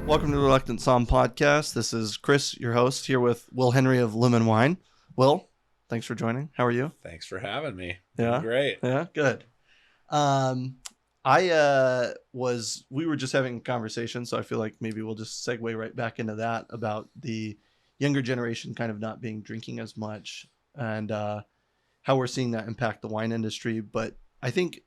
Welcome to the Reluctant Psalm podcast. This is Chris, your host, here with Will Henry of Lumen Wine. Will, thanks for joining. How are you? Thanks for having me. Yeah, Great. Yeah, good. We were just having a conversation, so I feel like maybe we'll just segue right back into that about the younger generation kind of not being drinking as much and how we're seeing that impact the wine industry. But I think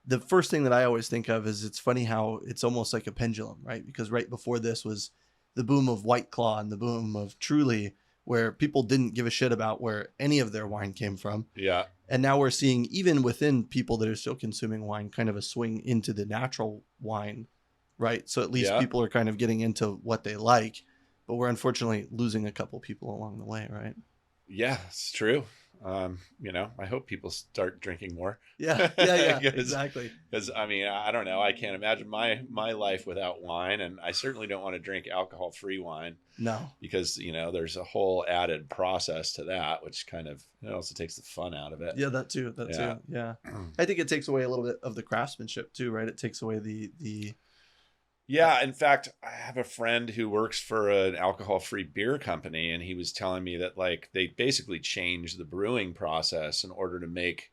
the first thing that I always think of is it's funny how it's almost like a pendulum, right? Because right before this was the boom of White Claw and the boom of Truly, where people didn't give a shit about where any of their wine came from. Yeah. And now we're seeing, even within people that are still consuming wine, kind of a swing into the natural wine, right? So at least people are kind of getting into what they like, but we're unfortunately losing a couple people along the way, right? Yeah, it's true. I hope people start drinking more. Yeah, exactly. Because I don't know. I can't imagine my life without wine, and I certainly don't want to drink alcohol-free wine. No, because there's a whole added process to that, which kind of also takes the fun out of it. Yeah, that too. Yeah, I think it takes away a little bit of the craftsmanship too, right? It takes away the. Yeah, in fact, I have a friend who works for an alcohol-free beer company, and he was telling me that like they basically changed the brewing process in order to make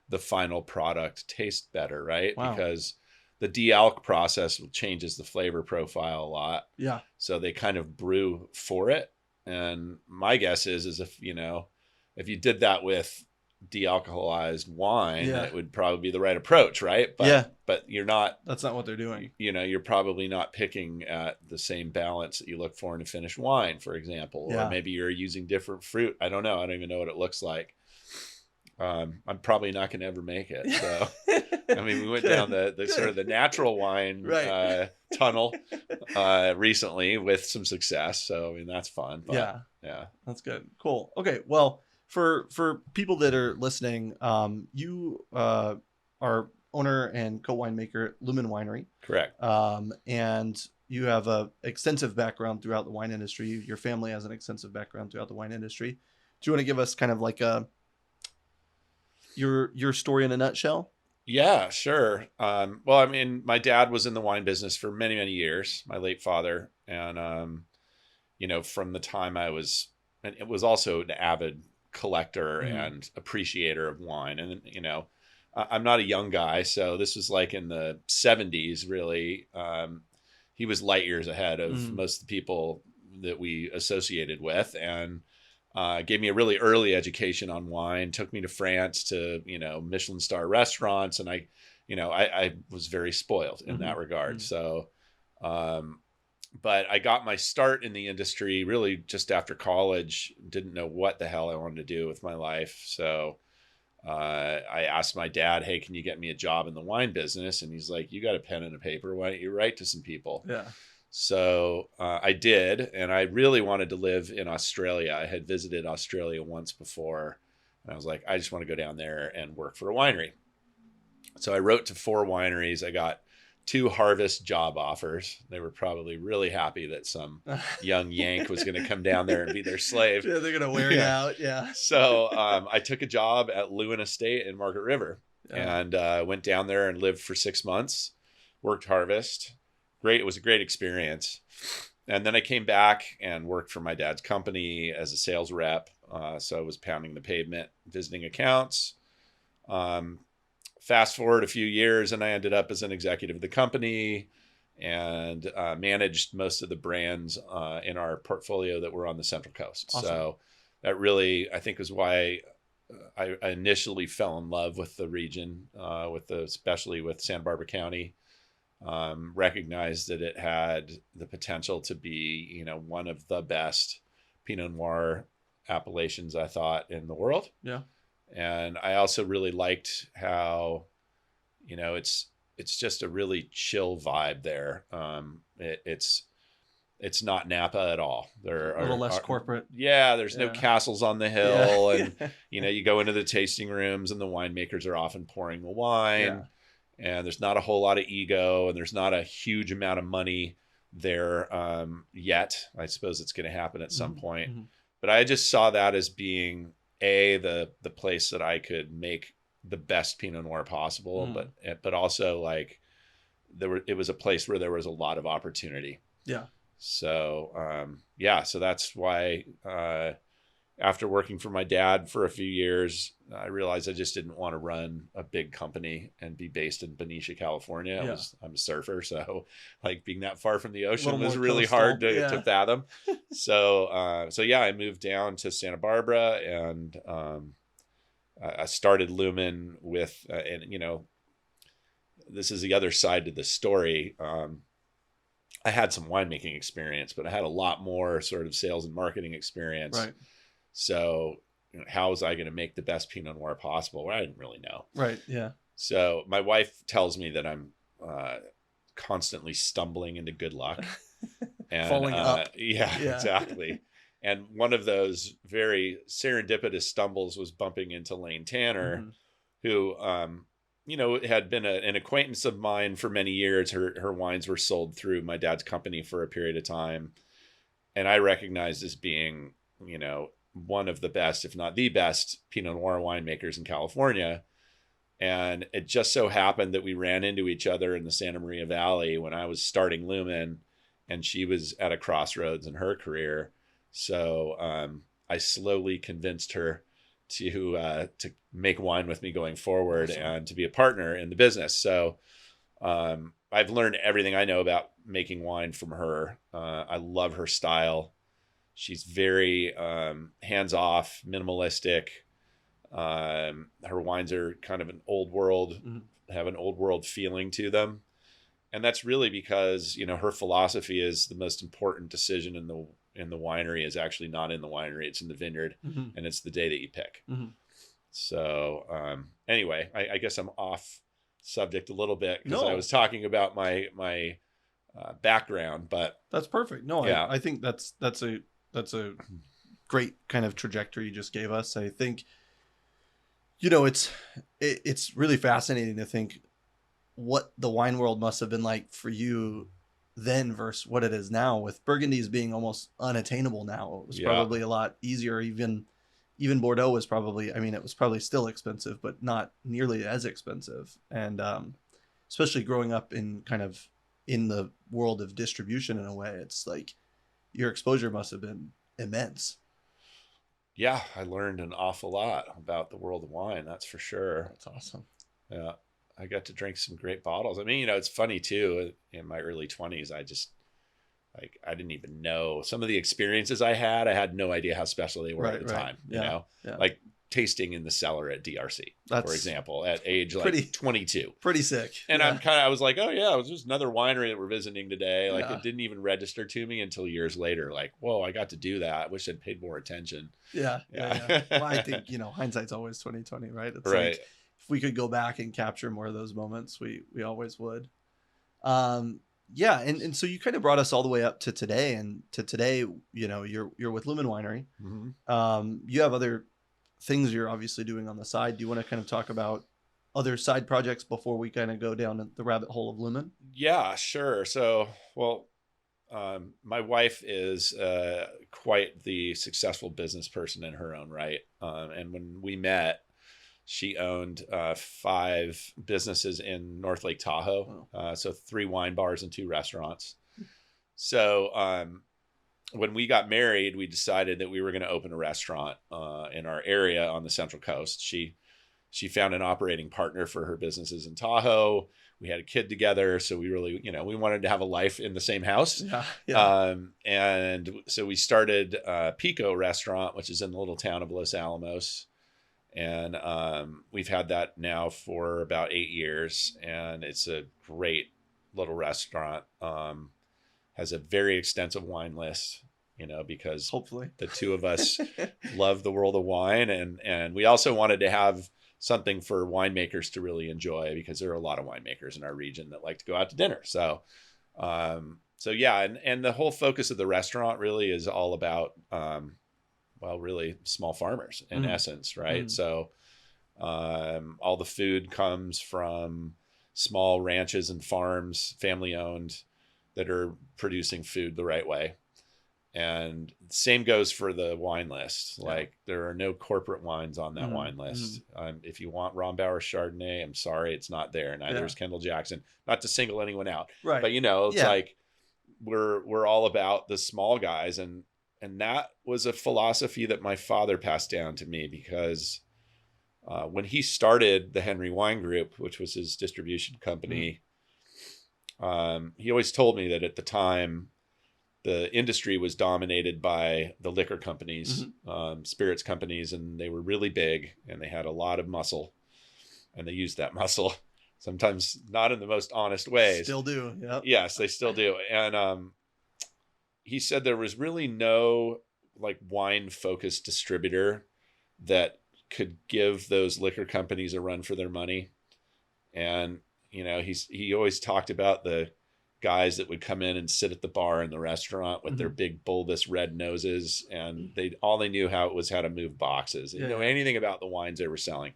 the final product taste better, right? Wow. Because the de-alc process changes the flavor profile a lot. Yeah. So they kind of brew for it. And my guess is if you did that with de-alcoholized wine, it would probably be the right approach, right? But you're not. That's not what they're doing. You're probably not picking at the same balance that you look for in a finished wine, for example. Or maybe you're using different fruit. I don't know. I don't even know what it looks like. I'm probably not going to ever make it. So, we went down the sort of the natural wine tunnel recently with some success. So, that's fun. But, yeah, that's good. Cool. Okay. Well, for people that are listening, you are owner and co-winemaker at Lumen Winery. Correct. And you have a extensive background throughout the wine industry. Your family has an extensive background throughout the wine industry. Do you want to give us kind of like your story in a nutshell? Yeah, sure. My dad was in the wine business for many, many years, my late father. And, from the time and it was also an avid collector and appreciator of wine. And, I'm not a young guy, so this was like in the 70s, really. He was light years ahead of most of the people that we associated with, and gave me a really early education on wine, took me to France to, Michelin star restaurants. And I was very spoiled in that regard. So, but I got my start in the industry really just after college, didn't know what the hell I wanted to do with my life. So, I asked my dad, hey, can you get me a job in the wine business? And he's like, you got a pen and a paper. Why don't you write to some people? Yeah. So I did. And I really wanted to live in Australia. I had visited Australia once before. And I was like, I just want to go down there and work for a winery. So I wrote to 4 wineries. I got 2 harvest job offers. They were probably really happy that some young Yank was going to come down there and be their slave. Yeah, they're going to wear you out. Yeah. So I took a job at Lewin Estate in Margaret River and went down there and lived for 6 months, worked harvest. Great. It was a great experience. And then I came back and worked for my dad's company as a sales rep. So I was pounding the pavement, visiting accounts. Fast forward a few years, and I ended up as an executive of the company and managed most of the brands in our portfolio that were on the Central Coast. Awesome. So that really, I think, was why I initially fell in love with the region, especially with Santa Barbara County. Recognized that it had the potential to be, one of the best Pinot Noir appellations, I thought, in the world. Yeah. And I also really liked how, it's just a really chill vibe there. It's not Napa at all. There a little less corporate. Yeah, there's no castles on the hill, and you go into the tasting rooms, and the winemakers are often pouring the wine, and there's not a whole lot of ego, and there's not a huge amount of money there yet. I suppose it's going to happen at some point, but I just saw that as being the place that I could make the best Pinot Noir possible, but also like it was a place where there was a lot of opportunity. Yeah. So, so that's why, after working for my dad for a few years, I realized I just didn't want to run a big company and be based in Benicia, California. Yeah. I'm a surfer, so like being that far from the A little ocean was more really coastal. hard to Yeah. fathom. So yeah, I moved down to Santa Barbara, and I started Lumen with, and this is the other side to the story. I had some winemaking experience, but I had a lot more sort of sales and marketing experience. Right. So, how was I going to make the best Pinot Noir possible? Well, I didn't really know. Right. Yeah. So my wife tells me that I'm constantly stumbling into good luck, and Falling up. Yeah, Yeah. exactly. And one of those very serendipitous stumbles was bumping into Lane Tanner, who, had been an acquaintance of mine for many years. Her wines were sold through my dad's company for a period of time, and I recognized as being, one of the best, if not the best, Pinot Noir winemakers in California. And it just so happened that we ran into each other in the Santa Maria Valley when I was starting Lumen, and she was at a crossroads in her career. So I slowly convinced her to make wine with me going forward. Awesome. And to be a partner in the business. So I've learned everything I know about making wine from her. I love her style. She's very hands-off, minimalistic. Her wines are kind of an old world, have an old world feeling to them. And that's really because, her philosophy is the most important decision in the winery is actually not in the winery. It's in the vineyard, and it's the day that you pick. So anyway, I guess I'm off subject a little bit because I was talking about my background, but that's perfect. No, yeah. I think that's a great kind of trajectory you just gave us. I think, it's really fascinating to think what the wine world must have been like for you then versus what it is now, with Burgundies being almost unattainable now. It was probably a lot easier. Even Bordeaux was probably, it was probably still expensive, but not nearly as expensive. And especially growing up in kind of in the world of distribution in a way, it's like your exposure must have been immense. Yeah, I learned an awful lot about the world of wine. That's for sure. That's awesome. Yeah, I got to drink some great bottles. It's funny too. In my early 20s, I didn't even know some of the experiences I had no idea how special they were at the time. Yeah. Like tasting in the cellar at DRC, for example, at age 22. Pretty sick. And I was like, oh yeah, it was just another winery that we're visiting today. Like it didn't even register to me until years later. Like, whoa, I got to do that. I wish I'd paid more attention. Yeah. Well, I think, hindsight's always 2020, right? It's right. Like if we could go back and capture more of those moments, we always would. Yeah. And so you kind of brought us all the way up to today, and to today, you're with Lumen Winery. You have other things you're obviously doing on the side. Do you want to kind of talk about other side projects before we kind of go down the rabbit hole of Lumen? Yeah, sure. So, my wife is quite the successful business person in her own right. And when we met, she owned 5 businesses in North Lake Tahoe. So 3 wine bars and 2 restaurants. So when we got married, we decided that we were going to open a restaurant in our area on the Central Coast. She found an operating partner for her businesses in Tahoe. We had a kid together, so we really, we wanted to have a life in the same house. Yeah. And so we started Pico Restaurant, which is in the little town of Los Alamos. And we've had that now for about 8 years, and it's a great little restaurant. Has a very extensive wine list, because hopefully the two of us love the world of wine, and we also wanted to have something for winemakers to really enjoy, because there are a lot of winemakers in our region that like to go out to dinner. So yeah, and the whole focus of the restaurant really is all about really small farmers in essence, right? So all the food comes from small ranches and farms, family owned, that are producing food the right way. And same goes for the wine list. Like there are no corporate wines on that wine list. If you want Rombauer Chardonnay, I'm sorry, it's not there. Neither is Kendall Jackson. Not to single anyone out, right? But it's like we're all about the small guys, and that was a philosophy that my father passed down to me, because when he started the Henry Wine Group, which was his distribution company, he always told me that at the time the industry was dominated by the liquor companies, spirits companies, and they were really big and they had a lot of muscle, and they used that muscle sometimes not in the most honest ways. Still do. Yep. Yes, they still do. And he said there was really no like wine focused distributor that could give those liquor companies a run for their money. And, you know, he always talked about the guys that would come in and sit at the bar in the restaurant with their big bulbous red noses, and all they knew how to move boxes. They didn't know anything about the wines they were selling.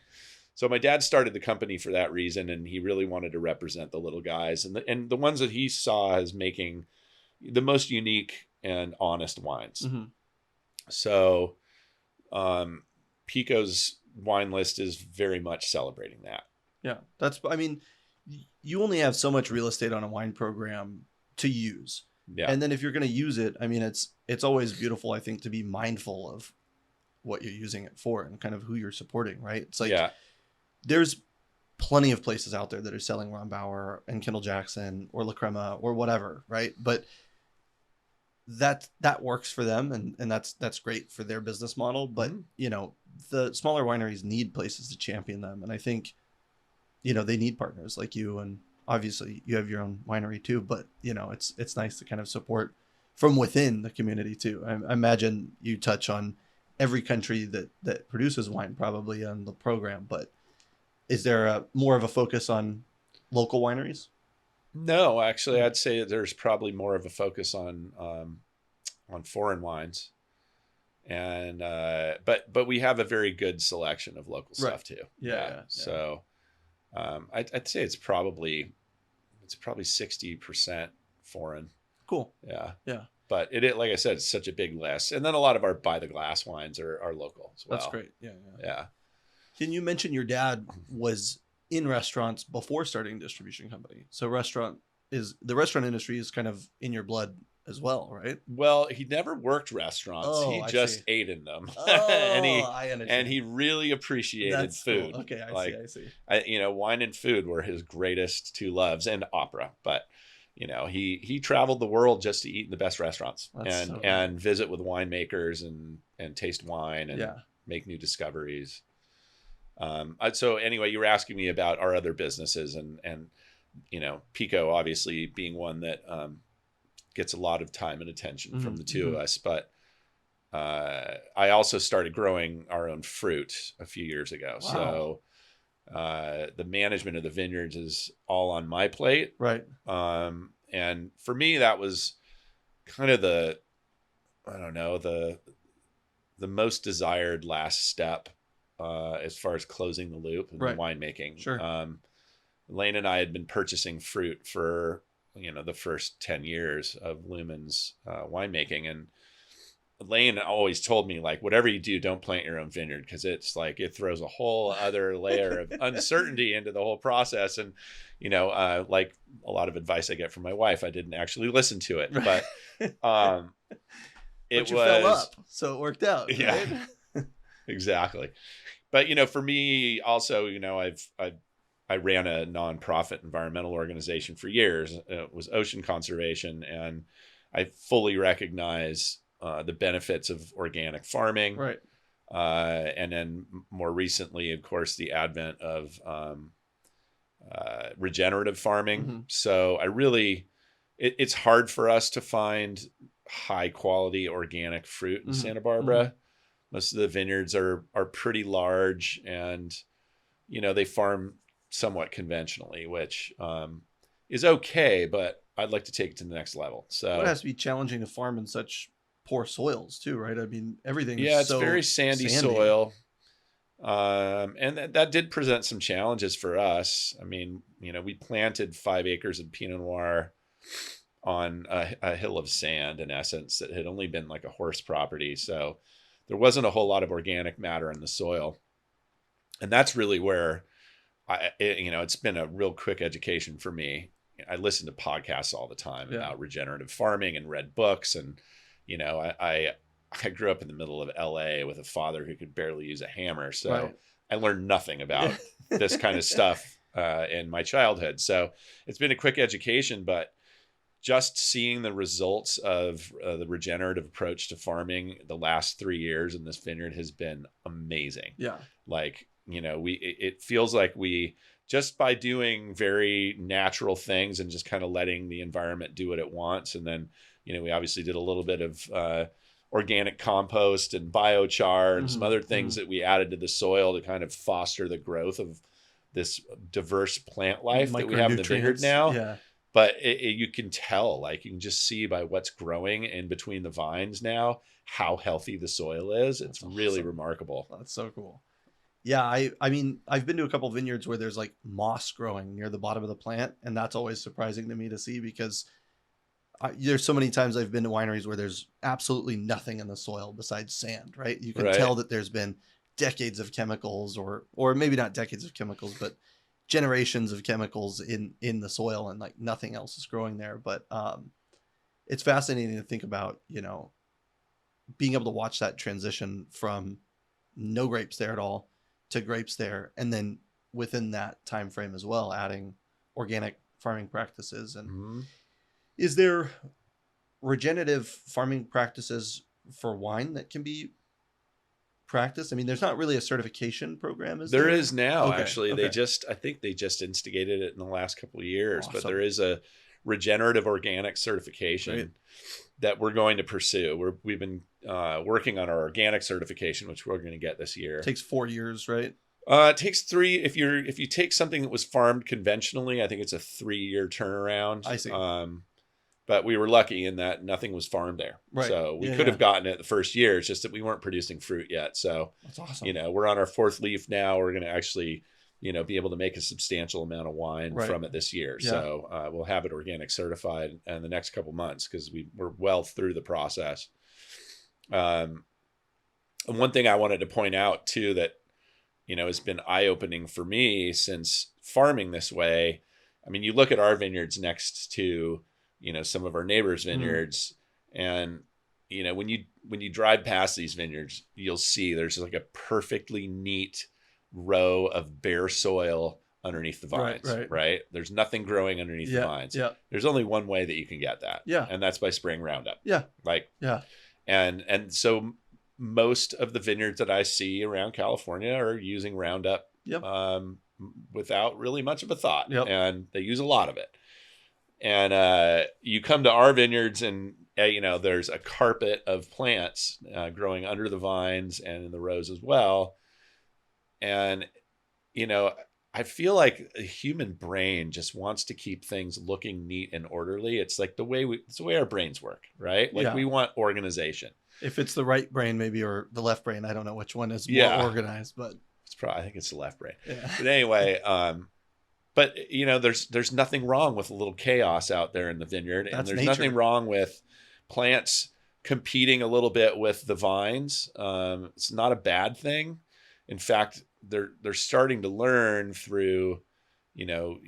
So my dad started the company for that reason, and he really wanted to represent the little guys and the ones that he saw as making the most unique and honest wines. So Pico's wine list is very much celebrating that. Yeah, I mean, you only have so much real estate on a wine program to use. Yeah. And then if you're going to use it, I mean, it's always beautiful, I think, to be mindful of what you're using it for and kind of who you're supporting, right? It's like, there's plenty of places out there that are selling Ron Bauer and Kendall Jackson or La Crema or whatever, right? But that works for them, and that's great for their business model. But you know, the smaller wineries need places to champion them, and I think, you know, they need partners like you, and obviously you have your own winery too. But you know, it's nice to kind of support from within the community too. I imagine you touch on every country that produces wine probably on the program, but is there more of a focus on local wineries? No, actually, I'd say that there's probably more of a focus on foreign wines, and but we have a very good selection of local stuff too. Yeah. So I'd say it's probably 60% foreign. Cool. Yeah. Yeah. But it like I said, it's such a big list, and then a lot of our by the glass wines are local as well. That's great. Yeah. Can you mention your dad was in restaurants before starting a distribution company? So the restaurant industry is kind of in your blood as well, right? Well, he never worked restaurants. Oh, he just ate in them. Oh, I understand. And he really appreciated That's food. cool. Okay, I see. You know, wine and food were his greatest two loves, and opera. But you know, he traveled the world just to eat in the best restaurants and visit with winemakers and taste wine and make new discoveries. So anyway, you were asking me about our other businesses, and you know, Pico obviously being one that gets a lot of time and attention from the two of us. But I also started growing our own fruit a few years ago. Wow. So the management of the vineyards is all on my plate. Right. And for me, that was kind of the most desired last step as far as closing the loop in the winemaking. Sure. Lane and I had been purchasing fruit for, you know, the first 10 years of Lumen's winemaking. And Lane always told me, like, whatever you do, don't plant your own vineyard, because it's like it throws a whole other layer of uncertainty into the whole process. And, you know, like a lot of advice I get from my wife, I didn't actually listen to it, but fell up, so it worked out. Right? Yeah, exactly. But, you know, for me also, you know, I ran a nonprofit environmental organization for years. It was ocean conservation, and I fully recognize the benefits of organic farming. Right. And then more recently, of course, the advent of regenerative farming. So it's hard for us to find high quality organic fruit in Santa Barbara. Most of the vineyards are pretty large, and, you know, they farm somewhat conventionally, which is okay, but I'd like to take it to the next level. So it has to be challenging to farm in such poor soils too, right? I mean, everything. Yeah, it's very sandy soil. And that did present some challenges for us. I mean, you know, we planted 5 acres of Pinot Noir on a hill of sand, in essence, that had only been like a horse property. So there wasn't a whole lot of organic matter in the soil. And that's really where you know, it's been a real quick education for me. I listen to podcasts all the time Yeah. about regenerative farming and read books. And, you know, I grew up in the middle of LA with a father who could barely use a hammer. So Right. I learned nothing Yeah. about this kind of stuff in my childhood. So it's been a quick education, but just seeing the results of the regenerative approach to farming the last 3 years in this vineyard has been amazing. Yeah. Like, you know, it feels like we, just by doing very natural things and just kind of letting the environment do what it wants. And then, you know, we obviously did a little bit of organic compost and biochar and some other things that we added to the soil to kind of foster the growth of this diverse plant life that we have in the vineyard Micronutrients. now. Yeah. But you can tell, like, you can just see by what's growing in between the vines now how healthy the soil is. It's really awesome. remarkable. That's so cool. Yeah, I mean, I've been to a couple vineyards where there's like moss growing near the bottom of the plant, and that's always surprising to me to see, because there's so many times I've been to wineries where there's absolutely nothing in the soil besides sand, right? You can Right. tell that there's been decades of chemicals, or maybe not decades of chemicals, but generations of chemicals in the soil, and like nothing else is growing there. But it's fascinating to think about, you know, being able to watch that transition from no grapes there at all to grapes there, and then within that time frame as well, adding organic farming practices. And is there regenerative farming practices for wine that can be practiced? I mean, there's not really a certification program, is there? There is now, Okay, actually. okay. I think they just instigated it in the last couple of years. But Awesome. there is a regenerative organic certification Great. that we're going to pursue. We've been working on our organic certification, which we're going to get this year. It takes 4 years, right? It takes 3. If you take something that was farmed conventionally, I think it's a 3-year turnaround. I see. But we were lucky in that nothing was farmed there. Right. So we Yeah, could yeah. have gotten it the first year. It's just that we weren't producing fruit yet. So, That's awesome. you know, we're on our 4th leaf now. We're going to actually, you know, be able to make a substantial amount of wine Right. from it this year. Yeah. So we'll have it organic certified in the next couple months, because we're well through the process. And one thing I wanted to point out too, that, you know, has been eye-opening for me since farming this way. I mean, you look at our vineyards next to, you know, some of our neighbors' vineyards, and, you know, when you drive past these vineyards, you'll see there's like a perfectly neat row of bare soil underneath the vines, right? There's nothing growing underneath the vines. Yeah. There's only one way that you can get that. Yeah. And that's by spraying Roundup. Yeah. Like, yeah. And so most of the vineyards that I see around California are using Roundup Yep. without really much of a thought. Yep. And they use a lot of it. And you come to our vineyards and, you know, there's a carpet of plants growing under the vines and in the rows as well. And, you know, I feel like the human brain just wants to keep things looking neat and orderly. It's like it's the way our brains work, right? Like, Yeah. we want organization. If it's the right brain, maybe, or the left brain, I don't know which one is more Yeah. organized, but I think it's the left brain. yeah. But anyway, but, you know, there's nothing wrong with a little chaos out there in the vineyard. That's And there's nature. nothing wrong with plants competing a little bit with the vines. It's not a bad thing. In fact, they're starting to learn through, you know,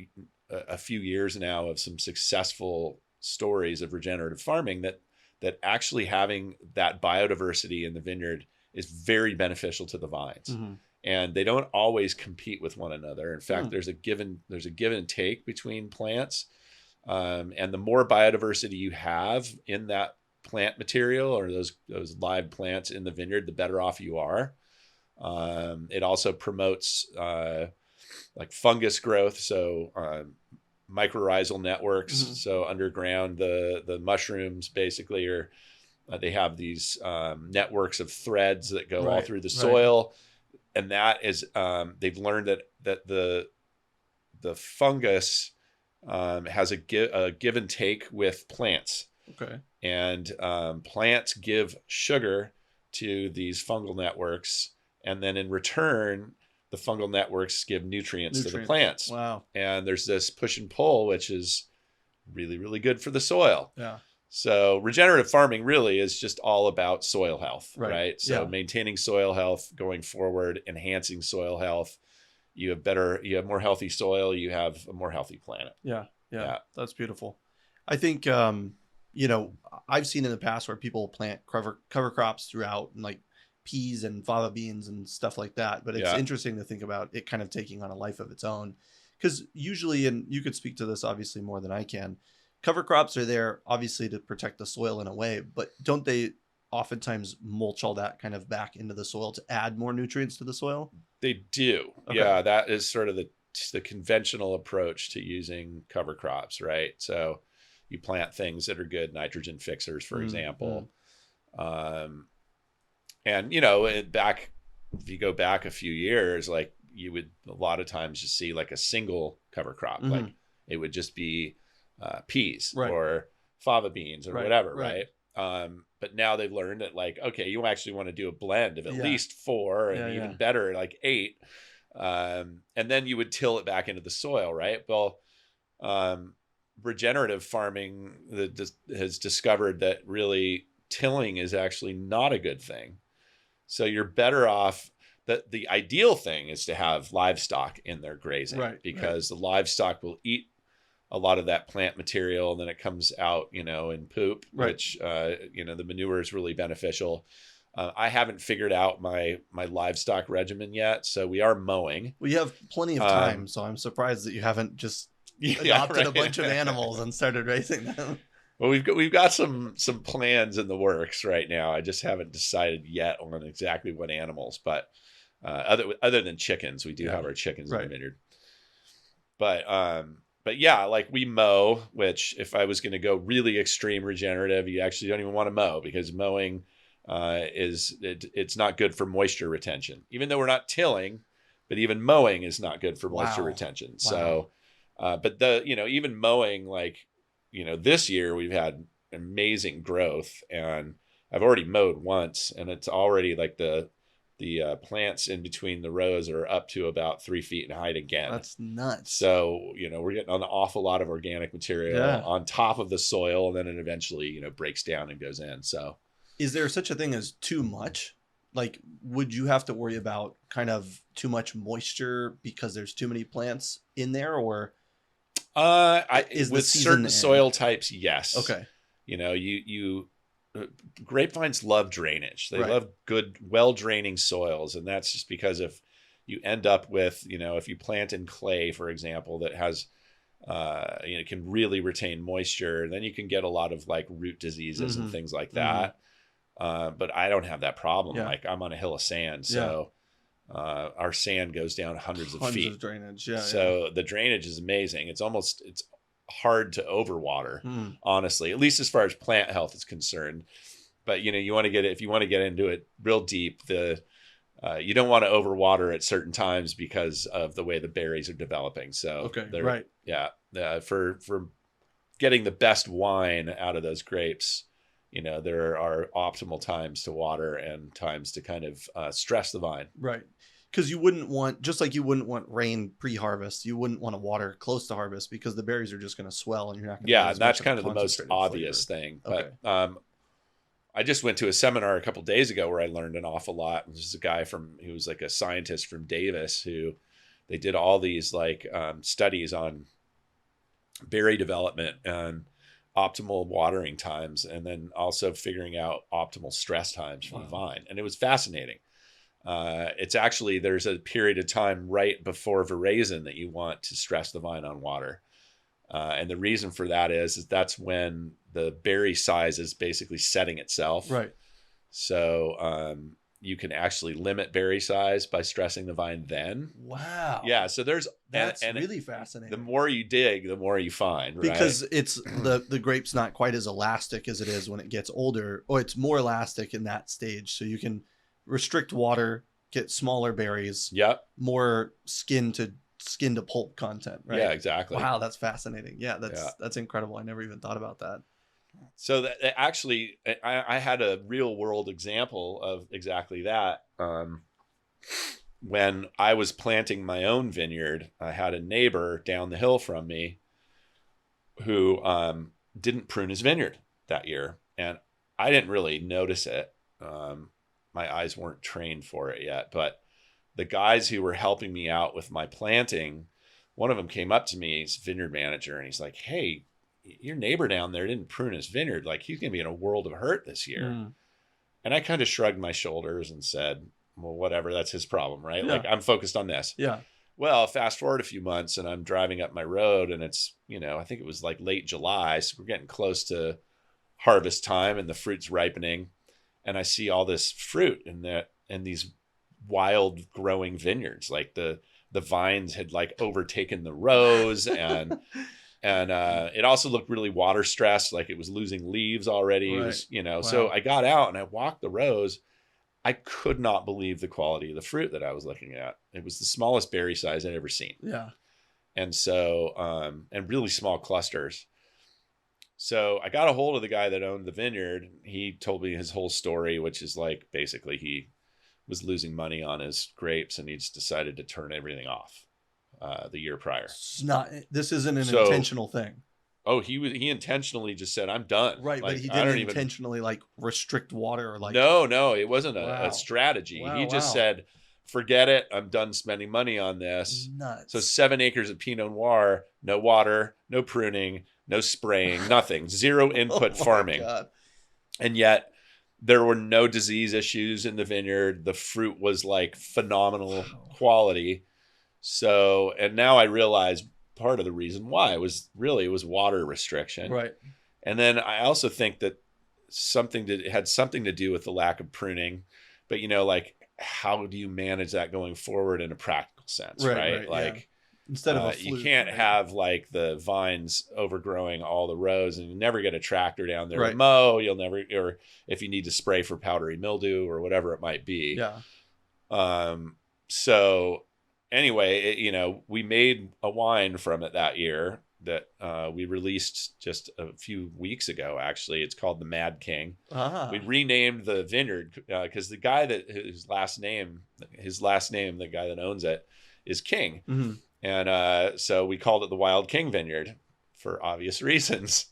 a few years now of some successful stories of regenerative farming that actually having that biodiversity in the vineyard is very beneficial to the vines. Mm-hmm. And they don't always compete with one another. In fact, there's a give and take between plants. And the more biodiversity you have in that plant material, or those live plants in the vineyard, the better off you are. It also promotes like fungus growth. So mycorrhizal networks. Mm-hmm. So underground, the mushrooms basically are, they have these networks of threads that go all through the soil. And that is, they've learned that the fungus has a give and take with plants. Okay. And plants give sugar to these fungal networks, and then in return, the fungal networks give nutrients to the plants. Wow. And there's this push and pull, which is really, really good for the soil. Yeah. So regenerative farming really is just all about soil health, right? So Yeah. maintaining soil health going forward, enhancing soil health. You have more healthy soil, you have a more healthy planet. Yeah. Yeah, Yeah. that's beautiful. I think you know, I've seen in the past where people plant cover crops throughout, and like peas and fava beans and stuff like that. But it's Yeah. interesting to think about it kind of taking on a life of its own, because usually, and you could speak to this obviously more than I can, cover crops are there obviously to protect the soil in a way, but don't they oftentimes mulch all that kind of back into the soil to add more nutrients to the soil? They do. Okay. Yeah. That is sort of the conventional approach to using cover crops, right? So you plant things that are good nitrogen fixers, for Mm-hmm. example. Um, and you know, back, if you go back a few years, like you would a lot of times just see like a single cover crop, Mm-hmm. like it would just be peas Right. or fava beans or Right. whatever, Right. right? But now they've learned that, like, okay, you actually want to do a blend of at Yeah. least four, and Yeah. even Yeah. better, like eight. And then you would till it back into the soil, right? Well, um, regenerative farming has discovered that really tilling is actually not a good thing. So you're better off. That the ideal thing is to have livestock in there grazing, Right. Right. because the livestock will eat a lot of that plant material, and then it comes out, you know, in poop, Right. which you know, the manure is really beneficial. I haven't figured out my livestock regimen yet, so we are mowing. We have plenty of time, Um, so I'm surprised that you haven't just yeah, adopted a bunch of right. animals and started raising them. Well, we've got some plans in the works right now. I just haven't decided yet on exactly what animals, but other than chickens, we do Yeah. have our chickens in the Right. vineyard. But yeah, like we mow, which if I was going to go really extreme regenerative, you actually don't even want to mow, because mowing it's not good for moisture retention. Even though we're not tilling, but even mowing is not good for moisture Wow. retention. Wow. So, but even mowing, like, this year we've had amazing growth, and I've already mowed once, and it's already like the plants in between the rows are up to about 3 feet in height again. That's nuts. So, we're getting an awful lot of organic material Yeah. on top of the soil, and then it eventually, breaks down and goes in. So, Is there such a thing as too much? Like, would you have to worry about kind of too much moisture because there's too many plants in there, or is the with season certain end? soil types, yes. Okay. You grapevines love drainage. They Right. love good, well draining soils, and that's just because if you end up with, if you plant in clay, for example, that has can really retain moisture, then you can get a lot of like root diseases and Mm-hmm. things like Mm-hmm. that. But I don't have that problem. Yeah. Like, I'm on a hill of sand, Yeah. so our sand goes down hundreds of Tons feet. of drainage. Yeah. So the drainage is amazing. It's hard to overwater, Yeah. Mm. honestly, at least as far as plant health is concerned. But you want to get it, if you want to get into it real deep, you don't want to overwater at certain times because of the way the berries are developing. So Okay. they're, Right. yeah, for getting the best wine out of those grapes, there are optimal times to water and times to kind of stress the vine. Right. Because you wouldn't want, just like you wouldn't want rain pre-harvest, you wouldn't want to water close to harvest because the berries are just going to swell and you're not going to Yeah, get and as that's much kind of of a the most concentrated obvious flavor. thing. Okay. But I just went to a seminar a couple days ago where I learned an awful lot. This is a guy who was like a scientist from Davis, who they did all these like studies on berry development and optimal watering times, and then also figuring out optimal stress times for the vine. And it was fascinating. It's actually, there's a period of time right before veraison that you want to stress the vine on water. And the reason for that is that's when the berry size is basically setting itself. Right. So you can actually limit berry size by stressing the vine then. Wow. Yeah. So that's and really fascinating. the more you dig, the more you find, right? Because it's the grape's not quite as elastic as it is when it gets older, or it's more elastic in that stage. So you can restrict water, get smaller berries, Yep. more skin to pulp content, right? Yeah, exactly. Wow, that's fascinating. Yeah, that's incredible. I never even thought about that. So that actually, I had a real world example of exactly that. When I was planting my own vineyard, I had a neighbor down the hill from me who didn't prune his vineyard that year, and I didn't really notice it. My eyes weren't trained for it yet, but the guys who were helping me out with my planting one of them came up to me, he's a vineyard manager, and he's like, "Hey, your neighbor down there didn't prune his vineyard. Like, he's going to be in a world of hurt this year." And I kind of shrugged my shoulders and said, well, whatever, that's his problem, right? Yeah. Like, I'm focused on this. Yeah. Well, fast forward a few months and I'm driving up my road, and it's, I think it was like late July. So we're getting close to harvest time and the fruit's ripening. And I see all this fruit in these wild growing vineyards. Like the vines had like overtaken the rows, and it also looked really water stressed, like it was losing leaves already. Right. It was, Wow. So I got out and I walked the rows. I could not believe the quality of the fruit that I was looking at. It was the smallest berry size I'd ever seen. Yeah. And so, and really small clusters. So I got a hold of the guy that owned the vineyard. He told me his whole story, which is like, basically he was losing money on his grapes and he just decided to turn everything off the year prior. This isn't an intentional thing. Oh, he intentionally just said, "I'm done." Right, like, but he didn't intentionally like restrict water or like. No, it wasn't a strategy. Wow, he just said, "Forget it. I'm done spending money on this." Nuts. So 7 acres of Pinot Noir, no water, no pruning, no spraying, nothing, zero input farming. God. And yet there were no disease issues in the vineyard. The fruit was like phenomenal quality. So, and now I realize part of the reason why it was water restriction. Right. And then I also think that it had something to do with the lack of pruning, but like, how do you manage that going forward in a practical sense? Right. Like, instead of a you can't have like the vines overgrowing all the rows, and you never get a tractor down there to mow. You'll never, or if you need to spray for powdery mildew or whatever it might be. Yeah. So anyway, we made a wine from it that year that we released just a few weeks ago. Actually, it's called the Mad King. We renamed the vineyard because the guy his last name, the guy that owns it, is King. Mm-hmm. And so we called it the Wild King Vineyard for obvious reasons.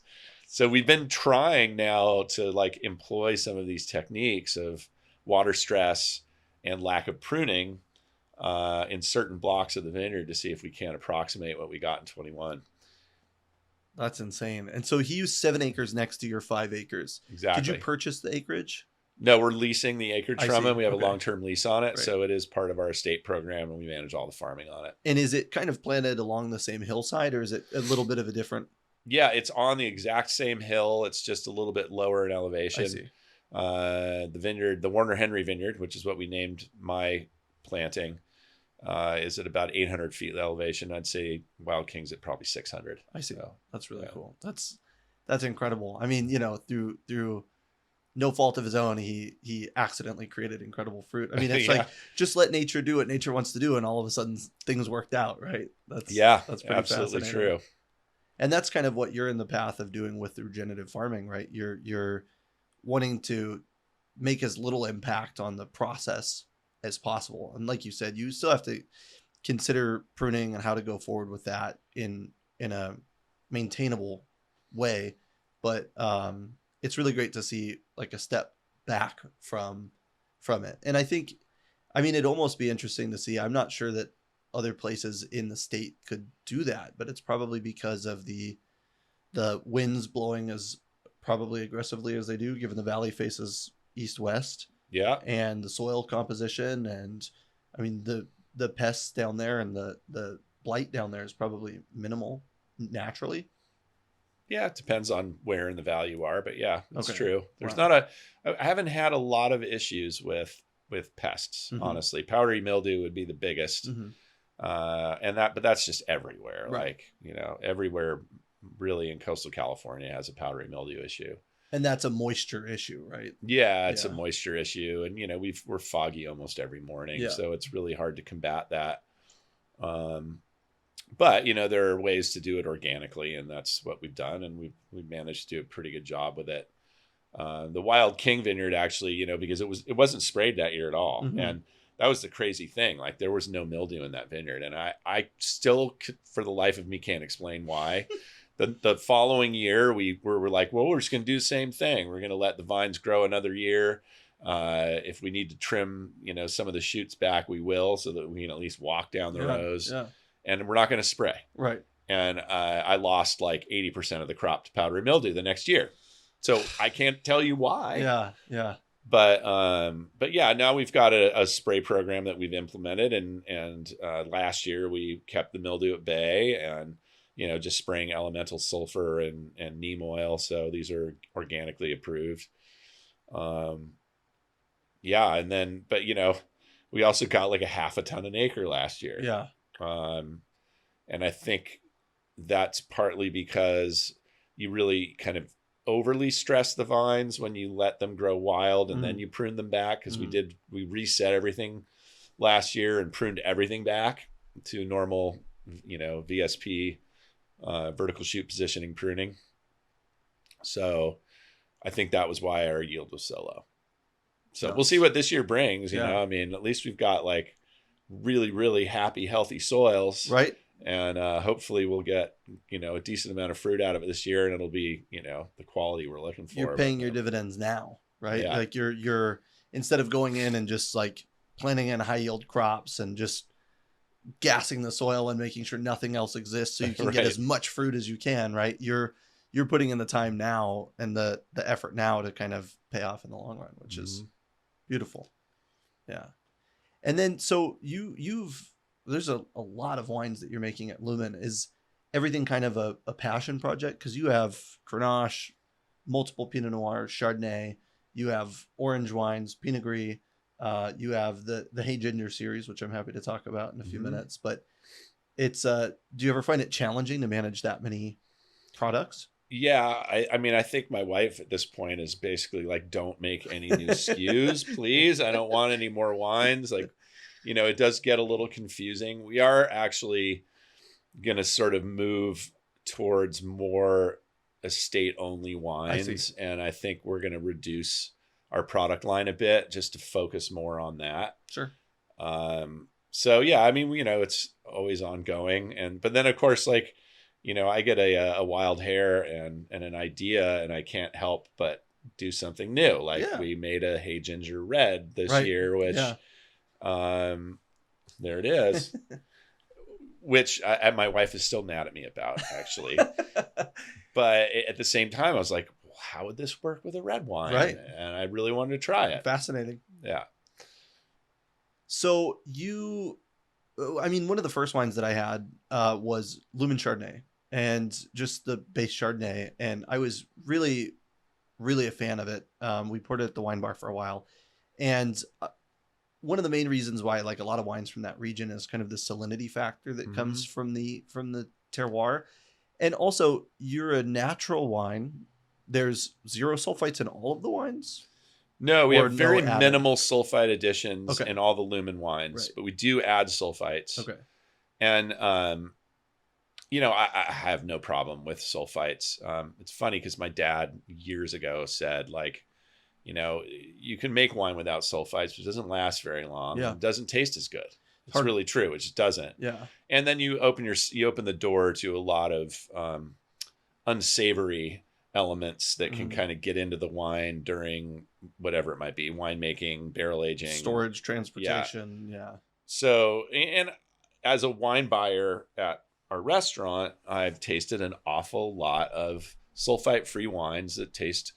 So we've been trying now to like employ some of these techniques of water stress and lack of pruning in certain blocks of the vineyard to see if we can approximate what we got in 21. That's insane. And so he used 7 acres next to your 5 acres. Exactly. Did you purchase the acreage? No, we're leasing the acreage from him. We have a long-term lease on it. Right. So it is part of our estate program, and we manage all the farming on it. And is it kind of planted along the same hillside, or is it a little bit of a different? Yeah, it's on the exact same hill. It's just a little bit lower in elevation. I see. The vineyard, the Warner Henry Vineyard, which is what we named my planting, is at about 800 feet elevation. I'd say Wild King's at probably 600. I see. So, that's really cool. That's incredible. I mean, through no fault of his own, he accidentally created incredible fruit. I mean, it's like, just let nature do what nature wants to do, and all of a sudden things worked out, right? That's pretty absolutely true. And that's kind of what you're in the path of doing with the regenerative farming, right? You're wanting to make as little impact on the process as possible. And like you said, you still have to consider pruning and how to go forward with that in a maintainable way. But it's really great to see like a step back from it. And I think, it'd almost be interesting to see. I'm not sure that other places in the state could do that, but it's probably because of the winds blowing as probably aggressively as they do, given the valley faces east-west. Yeah. And the soil composition, and the pests down there and the blight down there is probably minimal naturally. Yeah, it depends on where in the valley you are, but yeah, it's true. There's Wow. I haven't had a lot of issues with pests, honestly. Powdery mildew would be the biggest. But that's just everywhere. Right. Like, everywhere really in coastal California has a powdery mildew issue. And that's a moisture issue, right? Yeah, it's a moisture issue. And, we're foggy almost every morning. So it's really hard to combat that. But, there are ways to do it organically, and that's what we've done. And we've managed to do a pretty good job with it. The Wild King Vineyard, actually, because it wasn't sprayed that year at all. Mm-hmm. And that was the crazy thing. Like, there was no mildew in that vineyard. And I still, for the life of me, can't explain why. The following year, we were like, well, we're just going to do the same thing. We're going to let the vines grow another year. If we need to trim, some of the shoots back, we will, so that we can at least walk down the rows. Yeah. and we're not going to spray. Right. And I lost like 80% of the crop to powdery mildew the next year. So I can't tell you why. Yeah. Yeah. But yeah, now we've got a spray program that we've implemented, and last year we kept the mildew at bay, and just spraying elemental sulfur and neem oil. So these are organically approved. Yeah, and then but we also got like a half a ton an acre last year. Yeah. And I think that's partly because you really kind of overly stress the vines when you let them grow wild, and then you prune them back, because we reset everything last year and pruned everything back to normal, VSP, vertical shoot positioning pruning. So I think that was why our yield was so low. So we'll see what this year brings. I mean, at least we've got like really, really happy, healthy soils. Right. And hopefully we'll get, a decent amount of fruit out of it this year, and it'll be, the quality we're looking for. You're paying your dividends now, right? Yeah. Like you're instead of going in and just like planting in high yield crops and just gassing the soil and making sure nothing else exists so you can get as much fruit as you can, right? You're putting in the time now and the effort now to kind of pay off in the long run, which is beautiful. Yeah. And then so there's a lot of wines that you're making at Lumen. Is everything kind of a passion project? Because you have Grenache, multiple Pinot Noir, Chardonnay, you have orange wines, Pinot Gris, you have the Hey Ginger series, which I'm happy to talk about in a few minutes. But it's do you ever find it challenging to manage that many products? Yeah, I mean, I think my wife at this point is basically like, don't make any new SKUs, please. I don't want any more wines. Like, it does get a little confusing. We are actually going to sort of move towards more estate-only wines. And I think we're going to reduce our product line a bit just to focus more on that. Sure. So, yeah, I mean, it's always ongoing. But then, of course, like, I get a wild hair and an idea, and I can't help but do something new. Like we made a Hey Ginger Red this year, which... there it is. Which my wife is still mad at me about, actually. But at the same time, I was like, well, how would this work with a red wine? Right. And I really wanted to try it. Fascinating. Yeah. So one of the first wines that I had was Lumen Chardonnay, and just the base Chardonnay. And I was really, really a fan of it. We poured it at the wine bar for a while. And one of the main reasons why I like a lot of wines from that region is kind of the salinity factor that comes from the terroir. And also, you're a natural wine. There's 0 sulfites in all of the wines. No, we have very minimal sulfite additions in all the Lumen wines, right. but we do add sulfites. Okay. And I have no problem with sulfites. It's funny because my dad years ago said, like, you can make wine without sulfites, but it doesn't last very long. Yeah. It doesn't taste as good. It's really true. It just doesn't. Yeah. And then you open the door to a lot of unsavory elements that can kind of get into the wine during whatever it might be, winemaking, barrel aging, storage, transportation. Yeah. So, and as a wine buyer at our restaurant, I've tasted an awful lot of sulfite-free wines that taste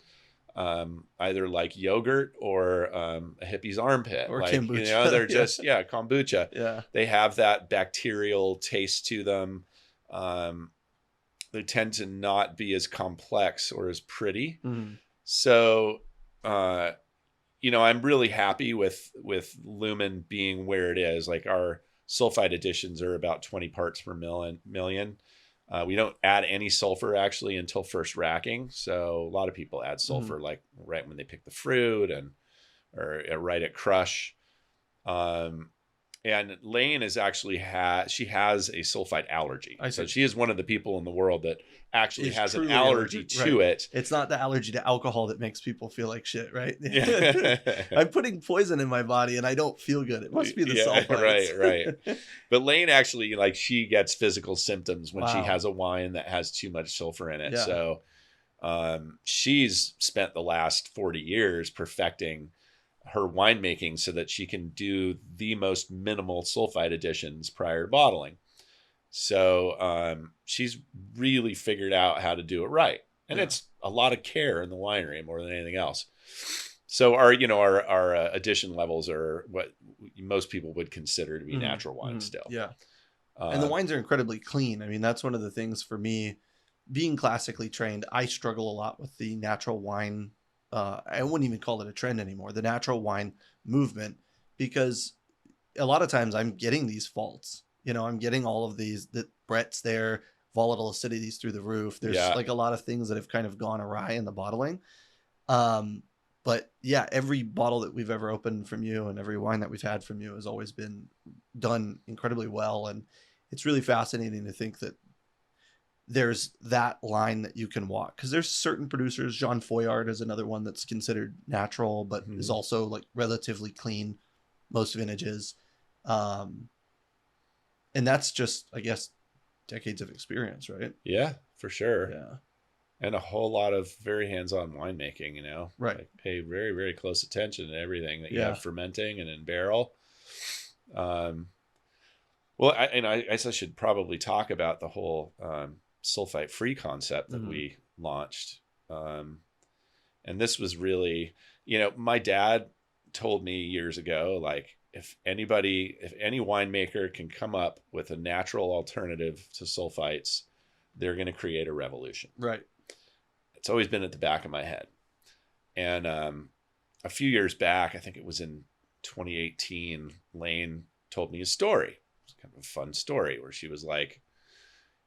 either like yogurt or a hippie's armpit, or like kombucha. They're just kombucha. Yeah, they have that bacterial taste to them. They tend to not be as complex or as pretty. So I'm really happy with Lumen being where it is. Like, our sulfite additions are about 20 parts per million. We don't add any sulfur actually until first racking. So a lot of people add sulfur like right when they pick the fruit or right at crush. And Lane is actually she has a sulfite allergy. So she is one of the people in the world that actually has an allergy to it. It's not the allergy to alcohol that makes people feel like shit, right? I'm putting poison in my body and I don't feel good. It must be the sulfites. Right. But Lane actually, like, she gets physical symptoms when she has a wine that has too much sulfur in it. Yeah. So she's spent the last 40 years perfecting her winemaking so that she can do the most minimal sulfite additions prior to bottling. So she's really figured out how to do it right. And Yeah. it's a lot of care in the winery more than anything else. So our addition levels are what most people would consider to be natural wine still. Yeah. And the wines are incredibly clean. I mean, that's one of the things for me, being classically trained, I struggle a lot with the natural wine. I wouldn't even call it a trend anymore, the natural wine movement, because a lot of times I'm getting these faults. I'm getting all of these, that Brett's there, volatile acidities through the roof. There's like a lot of things that have kind of gone awry in the bottling. But yeah, every bottle that we've ever opened from you and every wine that we've had from you has always been done incredibly well. And it's really fascinating to think that there's that line that you can walk, because there's certain producers. Jean Foyard is another one that's considered natural, but is also like relatively clean, most vintages. And that's just, I guess, decades of experience, right? Yeah, for sure. Yeah. And a whole lot of very hands-on winemaking, Right. Like pay very, very close attention to everything that you have fermenting and in barrel. Well, I guess I should probably talk about the whole sulfite-free concept that we launched. And this was really, my dad told me years ago, like, if any winemaker can come up with a natural alternative to sulfites, they're going to create a revolution. Right. It's always been at the back of my head. And a few years back, I think it was in 2018, Lane told me a story. It was kind of a fun story where she was like,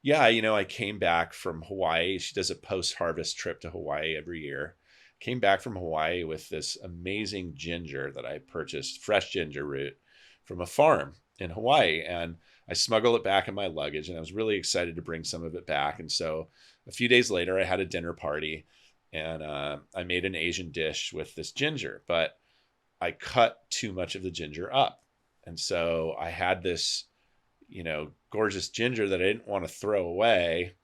yeah, I came back from Hawaii. She does a post-harvest trip to Hawaii every year. Came back from Hawaii with this amazing ginger that I purchased, fresh ginger root from a farm in Hawaii. And I smuggled it back in my luggage, and I was really excited to bring some of it back. And so a few days later, I had a dinner party, and I made an Asian dish with this ginger, but I cut too much of the ginger up. And so I had this, gorgeous ginger that I didn't want to throw away,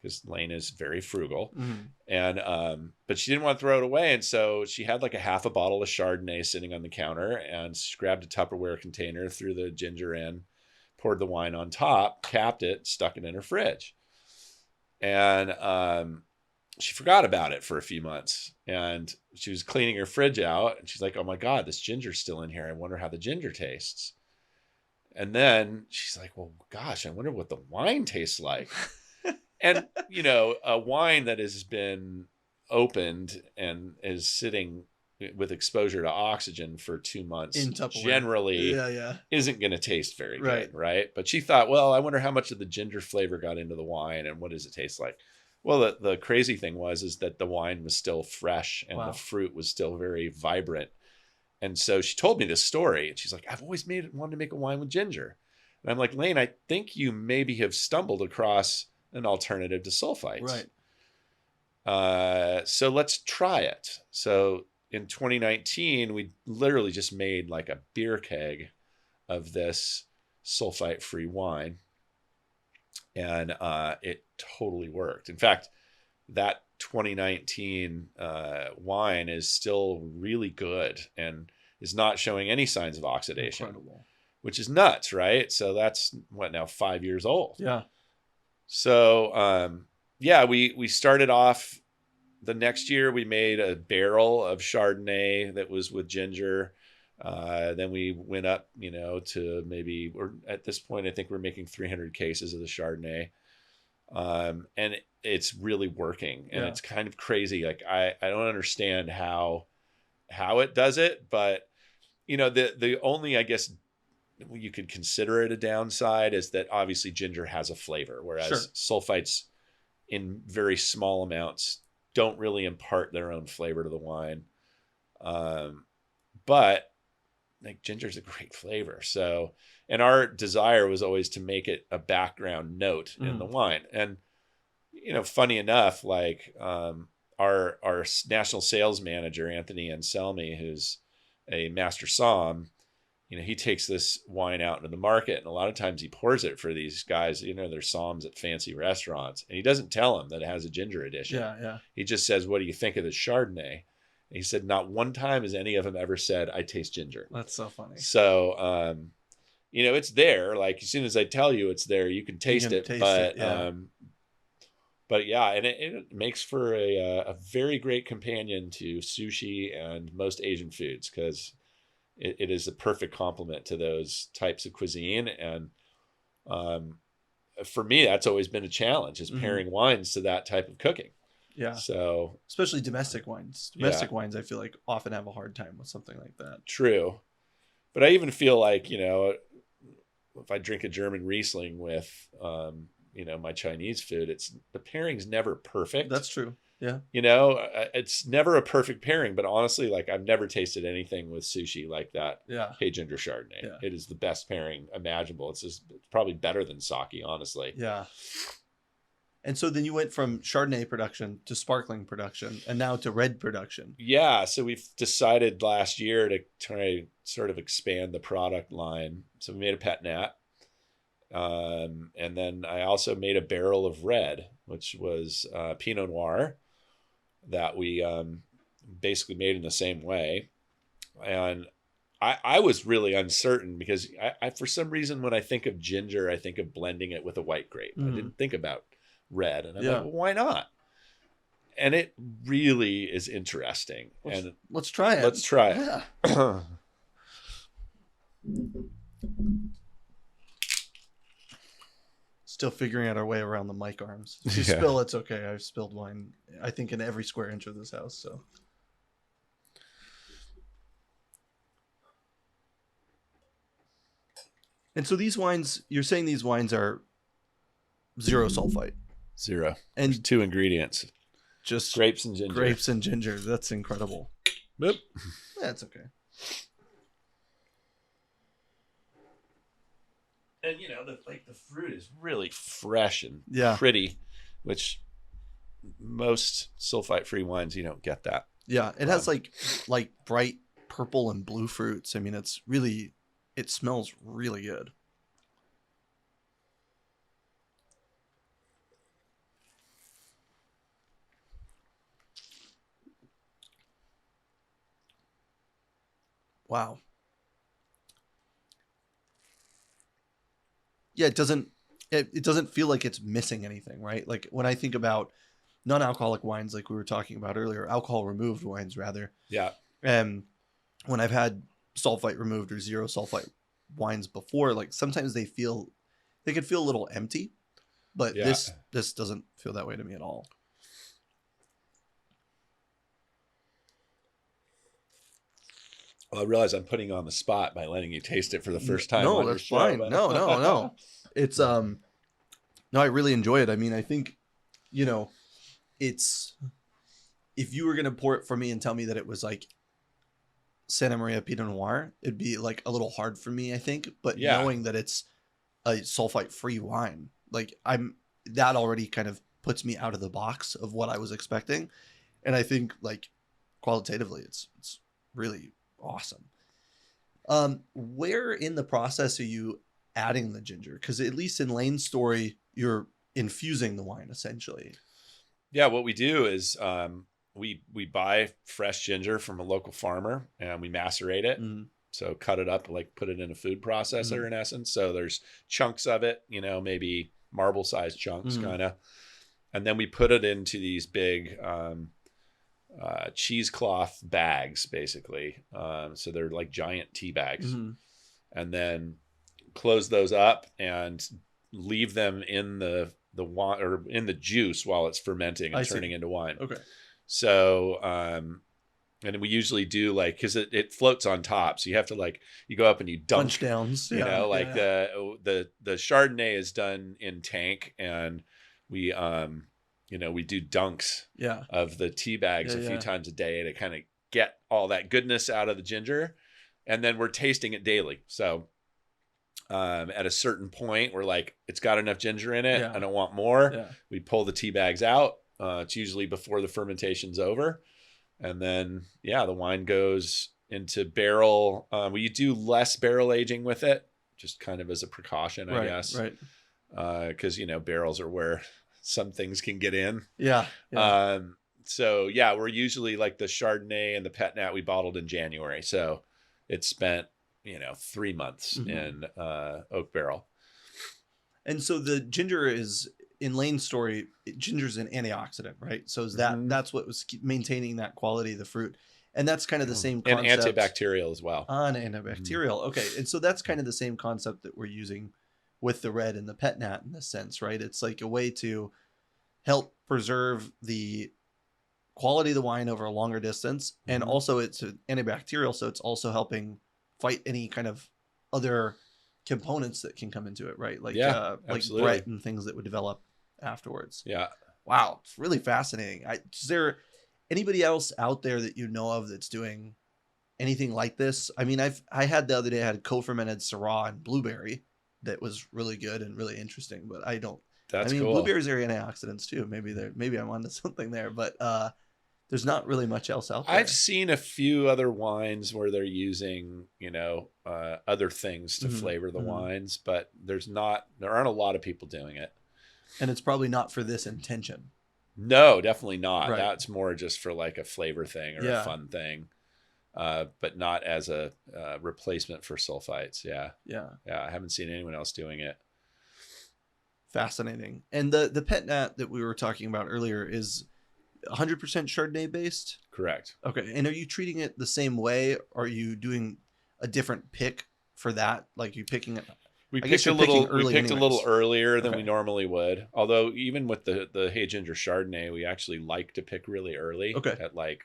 because Lane is very frugal. And but she didn't want to throw it away. And so she had like a half a bottle of Chardonnay sitting on the counter, and she grabbed a Tupperware container, threw the ginger in, poured the wine on top, capped it, stuck it in her fridge. And she forgot about it for a few months, and she was cleaning her fridge out, and she's like, oh my God, this ginger's still in here. I wonder how the ginger tastes. And then she's like, well, gosh, I wonder what the wine tastes like. And, a wine that has been opened and is sitting with exposure to oxygen for 2 months generally isn't going to taste very good, right? But she thought, well, I wonder how much of the ginger flavor got into the wine, and what does it taste like? Well, the crazy thing is that the wine was still fresh, and the fruit was still very vibrant. And so she told me this story, and she's like, I've always wanted to make a wine with ginger. And I'm like, Lane, I think you maybe have stumbled across an alternative to sulfites. Right. So let's try it. So in 2019, we literally just made like a beer keg of this sulfite-free wine. And it totally worked. In fact, that 2019 wine is still really good and is not showing any signs of oxidation. Incredible. Which is nuts, right? So that's now 5 years old. Yeah. So, we started off the next year. We made a barrel of Chardonnay that was with ginger. Then we went up, to maybe, or at this point, I think we're making 300 cases of the Chardonnay. And it's really working, and it's kind of crazy. Like, I don't understand how it does it, but the only, I guess, you could consider it a downside is that obviously ginger has a flavor, whereas sulfites in very small amounts don't really impart their own flavor to the wine. But like, ginger's a great flavor. So, and our desire was always to make it a background note in the wine. And, funny enough, like, our national sales manager, Anthony Anselmi, who's a master somm, he takes this wine out into the market, and a lot of times he pours it for these guys, they're somms at fancy restaurants, and he doesn't tell them that it has a ginger addition. Yeah. He just says, what do you think of this Chardonnay? And he said, not one time has any of them ever said, I taste ginger. That's so funny. So, it's there. Like as soon as I tell you it's there, you can You taste can it. taste it. Yeah. But yeah, and it makes for a very great companion to sushi and most Asian foods, because it is a perfect complement to those types of cuisine. And um, for me, that's always been a challenge, is Hmm. pairing wines to that type of cooking. Yeah. So Especially domestic wines. yeah, Domestic wines, I feel like often have a hard time with something like that. true. But I even feel like, if I drink a German Riesling with, my Chinese food, the pairing's never perfect. That's true. Yeah. It's never a perfect pairing, but honestly, like I've never tasted anything with sushi like that. Yeah. Hey Ginger Chardonnay. Yeah. It is the best pairing imaginable. It's probably better than sake, honestly. Yeah. And so then you went from Chardonnay production to sparkling production and now to red production. Yeah. So we've decided last year to try sort of expand the product line. So we made a pet nat. And then I also made a barrel of red, which was Pinot Noir, that we basically made in the same way. And I was really uncertain, because I for some reason, when I think of ginger, I think of blending it with a white grape. I didn't think about red. And I'm like, well, why not? And it really is interesting. Let's try it. Let's try it. Yeah. Still figuring out our way around the mic arms. If you spill, it's okay. I've spilled wine, I think, in every square inch of this house. So. And so these wines, you're saying these wines are zero sulfite. Zero. And there's 2 ingredients. Just grapes and ginger. Grapes and ginger. That's incredible. Boop. That's okay. And the fruit is really fresh and Yeah. pretty, which most sulfite-free wines, you don't get that. Yeah, it has like bright purple and blue fruits. I mean, it smells really good. Wow. Yeah, it doesn't feel like it's missing anything, right? Like when I think about non-alcoholic wines, like we were talking about earlier, alcohol removed wines rather. Yeah. And when I've had sulfite removed or zero sulfite wines before, like sometimes they could feel a little empty, but Yeah. this doesn't feel that way to me at all. Well, I realize I'm putting you on the spot by letting you taste it for the first time. No, on your that's show, fine. but- No. It's no, I really enjoy it. I mean, I think, it's, if you were gonna pour it for me and tell me that it was like Santa Maria Pinot Noir, it'd be like a little hard for me, I think. But Yeah. knowing that it's a sulfite-free wine, like that already kind of puts me out of the box of what I was expecting, and I think like qualitatively, it's really awesome. Where in the process are you adding the ginger? Because at least in Lane's story, you're infusing the wine essentially. Yeah, what we do is we buy fresh ginger from a local farmer, and we macerate it. Mhm. So cut it up, like put it in a food processor in essence. So there's chunks of it, maybe marble sized chunks kind of. And then we put it into these big cheesecloth bags, basically. So they're like giant tea bags. And then close those up and leave them in the wine, or in the juice, while it's fermenting and turning into wine. Okay. So and we usually do because it floats on top, so you have to you go up and you dunk Punch downs, the Chardonnay is done in tank, and we we do dunks of the tea bags a few times a day to kind of get all that goodness out of the ginger, and then we're tasting it daily. So at a certain point, we're like, it's got enough ginger in it, I don't want more. We pull the tea bags out. It's usually before the fermentation's over. And then, the wine goes into barrel. We do less barrel aging with it, just kind of as a precaution, I guess. Right. Because, barrels are where some things can get in. Yeah. So, we're usually like the Chardonnay and the Pet Nat we bottled in January. So it spent 3 months Mhm. in oak barrel. And so the ginger is in Lane's story. Ginger's an antioxidant, right? So is Hmm. that's what was maintaining that quality of the fruit, and that's kind of the same And concept antibacterial as well. on Hmm. antibacterial. Okay, and so that's kind of the same concept that we're using with the red and the pet nat in this sense, right? It's like a way to help preserve the quality of the wine over a longer distance, and Hmm. also it's an antibacterial, so it's also helping fight any kind of other components that can come into it, right? Yeah, Like Brett absolutely. and things that would develop afterwards. Yeah. Wow, it's really fascinating. Is there anybody else out there that you know of that's doing anything like this? I mean, I had the other day, I had co-fermented Syrah and blueberry that was really good and really interesting, but I don't. I That's mean, cool. blueberries are antioxidants too. Maybe I'm onto something there, but there's not really much else out I've there. seen a few other wines where they're using, other things to Hmm. flavor the Hmm. wines, but there aren't a lot of people doing it. And it's probably not for this intention. No, definitely not. Right. That's more just for like a flavor thing or a Yeah. fun thing, but not as a replacement for sulfites. Yeah. Yeah. Yeah. I haven't seen anyone else doing it. Fascinating. And the pet nat that we were talking about earlier is 100% Chardonnay based. Correct. Okay. And are you treating it the same way? Or are you doing a different pick for that? Like you picking it? I guess you're picking We early picked a little anyways. earlier than we Okay. normally would. Although even with the Hey Ginger Chardonnay, we actually like to pick really early Okay. at like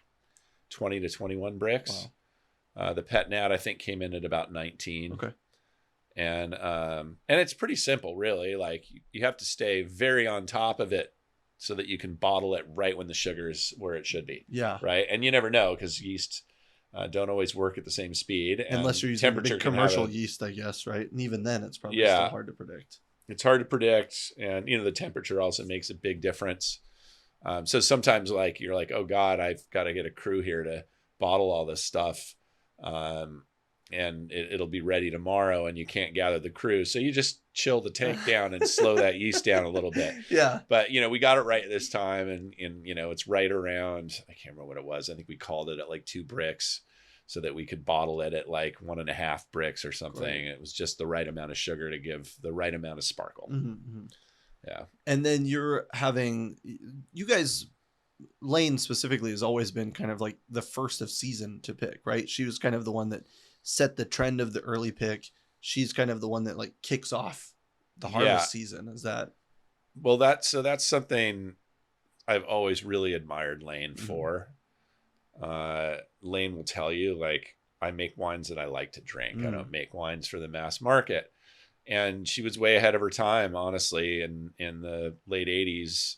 20 to 21 bricks. Wow. The Pet Nat I think came in at about 19. Okay. And it's pretty simple really. Like you have to stay very on top of it so that you can bottle it right when the sugar's where it should be. Yeah. Right. And you never know because yeast don't always work at the same speed, Unless and you're using the temperature big can have commercial a yeast, I guess, right? And even then, it's probably still yeah, hard to predict. it's hard to predict, and the temperature also makes a big difference. So sometimes like you're like, oh God, I've got to get a crew here to bottle all this stuff, um, and it'll be ready tomorrow, and you can't gather the crew, so you just chill the tank down and slow that yeast down a little bit. Yeah. But we got it right this time, and it's right around, I can't remember what it was. I think we called it at like 2 bricks, so that we could bottle it at like 1.5 bricks or something. Great. It was just the right amount of sugar to give the right amount of sparkle. Mm-hmm. Yeah. And then you guys, Lane specifically has always been kind of like the first of season to pick, right? She was kind of the one that set the trend of the early pick. She's kind of the one that like kicks off the Yeah. harvest season. Is that? Well, that's something I've always really admired Lane Mm-hmm. for. Lane will tell you, like, I make wines that I like to drink. I don't make wines for the mass market. And she was way ahead of her time, honestly, in the late 80s,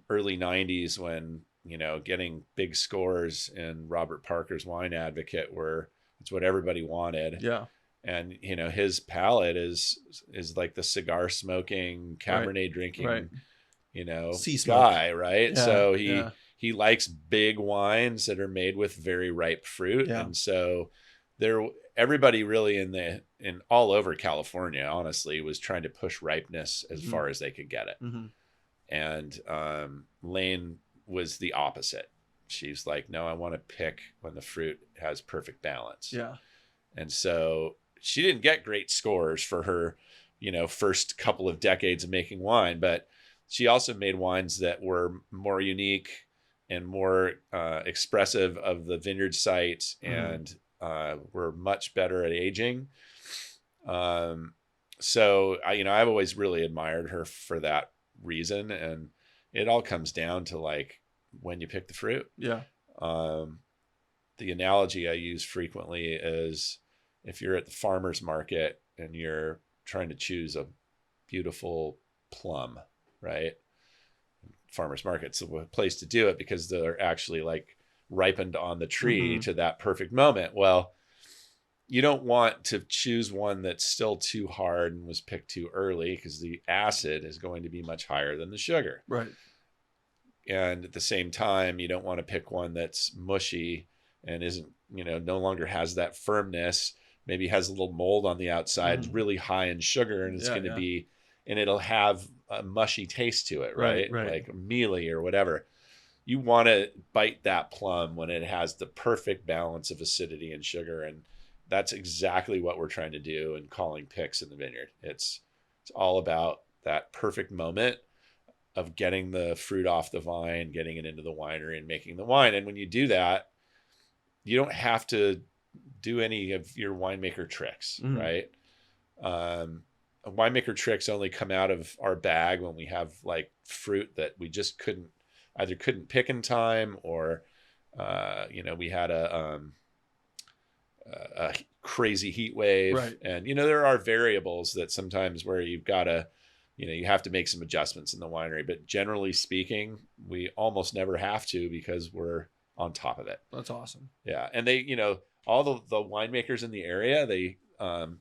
early 90s, when, getting big scores in Robert Parker's Wine Advocate it's what everybody wanted. Yeah. And, his palate is like the cigar smoking, Right. Cabernet Right. drinking, Sea smoke. guy, right? Yeah. So Yeah. he likes big wines that are made with very ripe fruit, Yeah. and so everybody really in all over California, honestly, was trying to push ripeness as Mm-hmm. far as they could get it. Mm-hmm. And Lane was the opposite. She's like, no, I want to pick when the fruit has perfect balance. Yeah. And so she didn't get great scores for her, first couple of decades of making wine, but she also made wines that were more unique and more expressive of the vineyard site, and were much better at aging. So I've always really admired her for that reason, and it all comes down to like when you pick the fruit. Yeah. The analogy I use frequently is if you're at the farmer's market and you're trying to choose a beautiful plum, right? Farmer's market's the place to do it because they're actually like ripened on the tree to that perfect moment. Well, you don't want to choose one that's still too hard and was picked too early, because the acid is going to be much higher than the sugar. Right. And at the same time, you don't want to pick one that's mushy and isn't, no longer has that firmness, maybe has a little mold on the outside, really high in sugar, and it's going to be, and it'll have a mushy taste to it, right? Like mealy or whatever. You want to bite that plum when it has the perfect balance of acidity and sugar. And that's exactly what we're trying to do in calling picks in the vineyard. It's all about that perfect moment of getting the fruit off the vine, getting it into the winery and making the wine. And when you do that, you don't have to do any of your winemaker tricks, right? Winemaker tricks only come out of our bag when we have like fruit that we just couldn't pick in time, or we had a crazy heat wave, Right. and there are variables that sometimes where you've got to, you have to make some adjustments in the winery, but generally speaking, we almost never have to because we're on top of it. That's awesome. Yeah, and they, all the winemakers in the area, they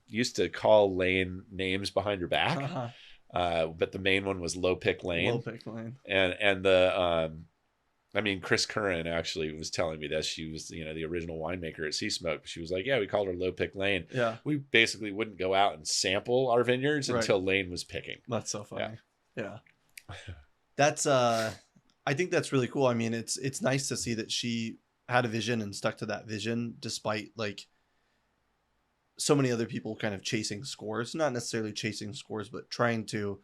used to call Lane names behind her back, but the main one was Low Pick Lane. Low Pick Lane. And the Chris Curran actually was telling me that she was, the original winemaker at Sea Smoke. She was like, yeah, we called her Low Pick Lane. Yeah. We basically wouldn't go out and sample our vineyards until Lane was picking. That's so funny. Yeah. That's I think that's really cool. I mean, it's nice to see that she had a vision and stuck to that vision despite like so many other people kind of chasing scores, not necessarily chasing scores, but trying to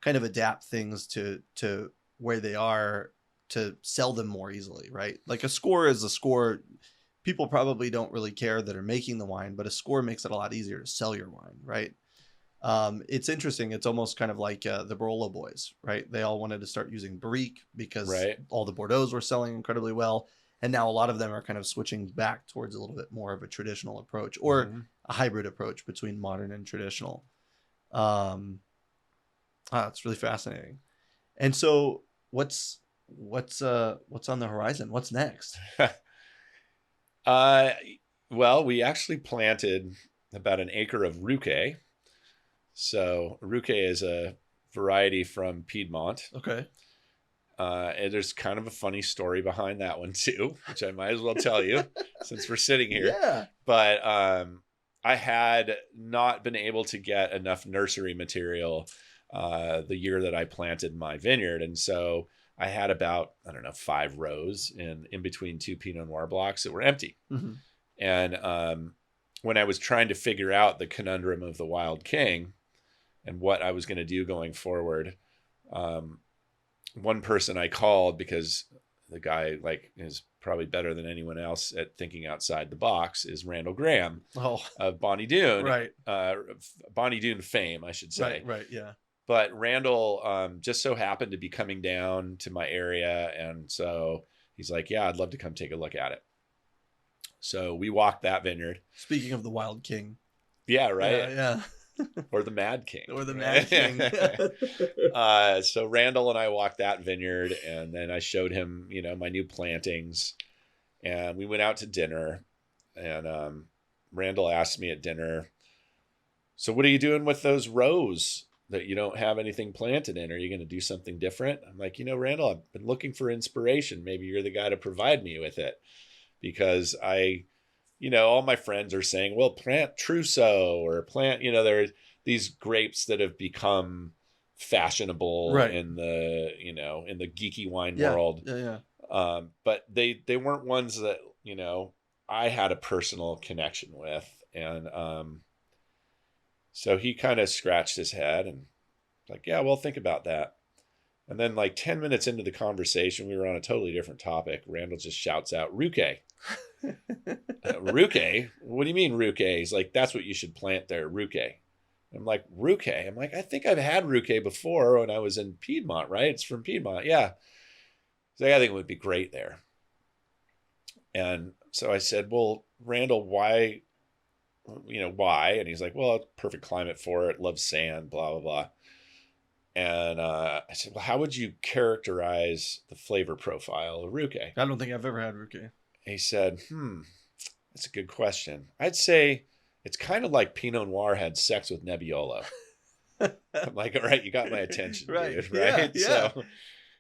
kind of adapt things to where they are to sell them more easily, right? Like a score is a score. People probably don't really care that are making the wine, but a score makes it a lot easier to sell your wine, right? It's interesting. It's almost kind of like the Barolo boys, right? They all wanted to start using Barrique because all the Bordeaux's were selling incredibly well. And now a lot of them are kind of switching back towards a little bit more of a traditional approach, or a hybrid approach between modern and traditional. It's really fascinating. And so what's on the horizon? What's next? Well, we actually planted about an acre of Ruque. So Ruque is a variety from Piedmont. Okay. And there's kind of a funny story behind that one too, which I might as well tell you since we're sitting here. Yeah. But I had not been able to get enough nursery material the year that I planted my vineyard. And so I had about, 5 rows in between 2 Pinot Noir blocks that were empty. And when I was trying to figure out the conundrum of the Wild King and what I was going to do going forward, one person I called, because the guy is probably better than anyone else at thinking outside the box, is Randall Graham of Bonnie Doon, right? Bonnie Doon fame, I should say. Right, yeah. But Randall just so happened to be coming down to my area, and so he's like, "Yeah, I'd love to come take a look at it." So we walked that vineyard. Speaking of the Wild King, yeah, right, yeah. Or the Mad King. Or the Mad King. So Randall and I walked that vineyard, and then I showed him, my new plantings, and we went out to dinner, and Randall asked me at dinner, "So what are you doing with those rows that you don't have anything planted in? Are you going to do something different?" I'm like, Randall, I've been looking for inspiration. Maybe you're the guy to provide me with it, because all my friends are saying, well, plant Trousseau or plant, there are these grapes that have become fashionable in the, in the geeky wine world. Yeah. But they weren't ones that, I had a personal connection with. And so he kind of scratched his head and like, yeah, well, think about that. And then 10 minutes into the conversation, we were on a totally different topic. Randall just shouts out, Ruque. Ruque? What do you mean Ruque? He's like, that's what you should plant there, Ruque. I'm like, Ruque? I'm like, I think I've had Ruque before when I was in Piedmont, right? It's from Piedmont. Yeah. He's like, I think it would be great there. And so I said, well, Randall, why? Why? And he's like, well, perfect climate for it. Loves sand, blah, blah, blah. And I said, well, how would you characterize the flavor profile of Ruque? I don't think I've ever had Ruque. He said, that's a good question. I'd say it's kind of like Pinot Noir had sex with Nebbiolo. I'm like, all right, you got my attention, dude, right? Yeah. So,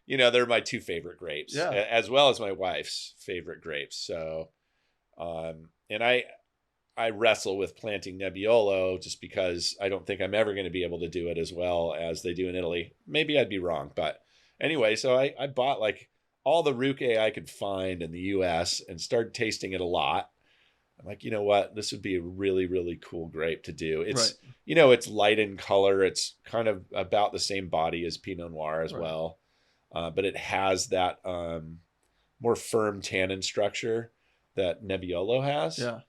they're my 2 favorite grapes, as well as my wife's favorite grapes. So, and I wrestle with planting Nebbiolo just because I don't think I'm ever going to be able to do it as well as they do in Italy. Maybe I'd be wrong, but anyway, so I bought all the Ruque I could find in the US and started tasting it a lot. I'm like, you know what? This would be a really, really cool grape to do. Right. It's, you know, it's light in color. It's kind of about the same body as Pinot Noir as Right. well. But it has that more firm tannin structure that Nebbiolo has. Yeah.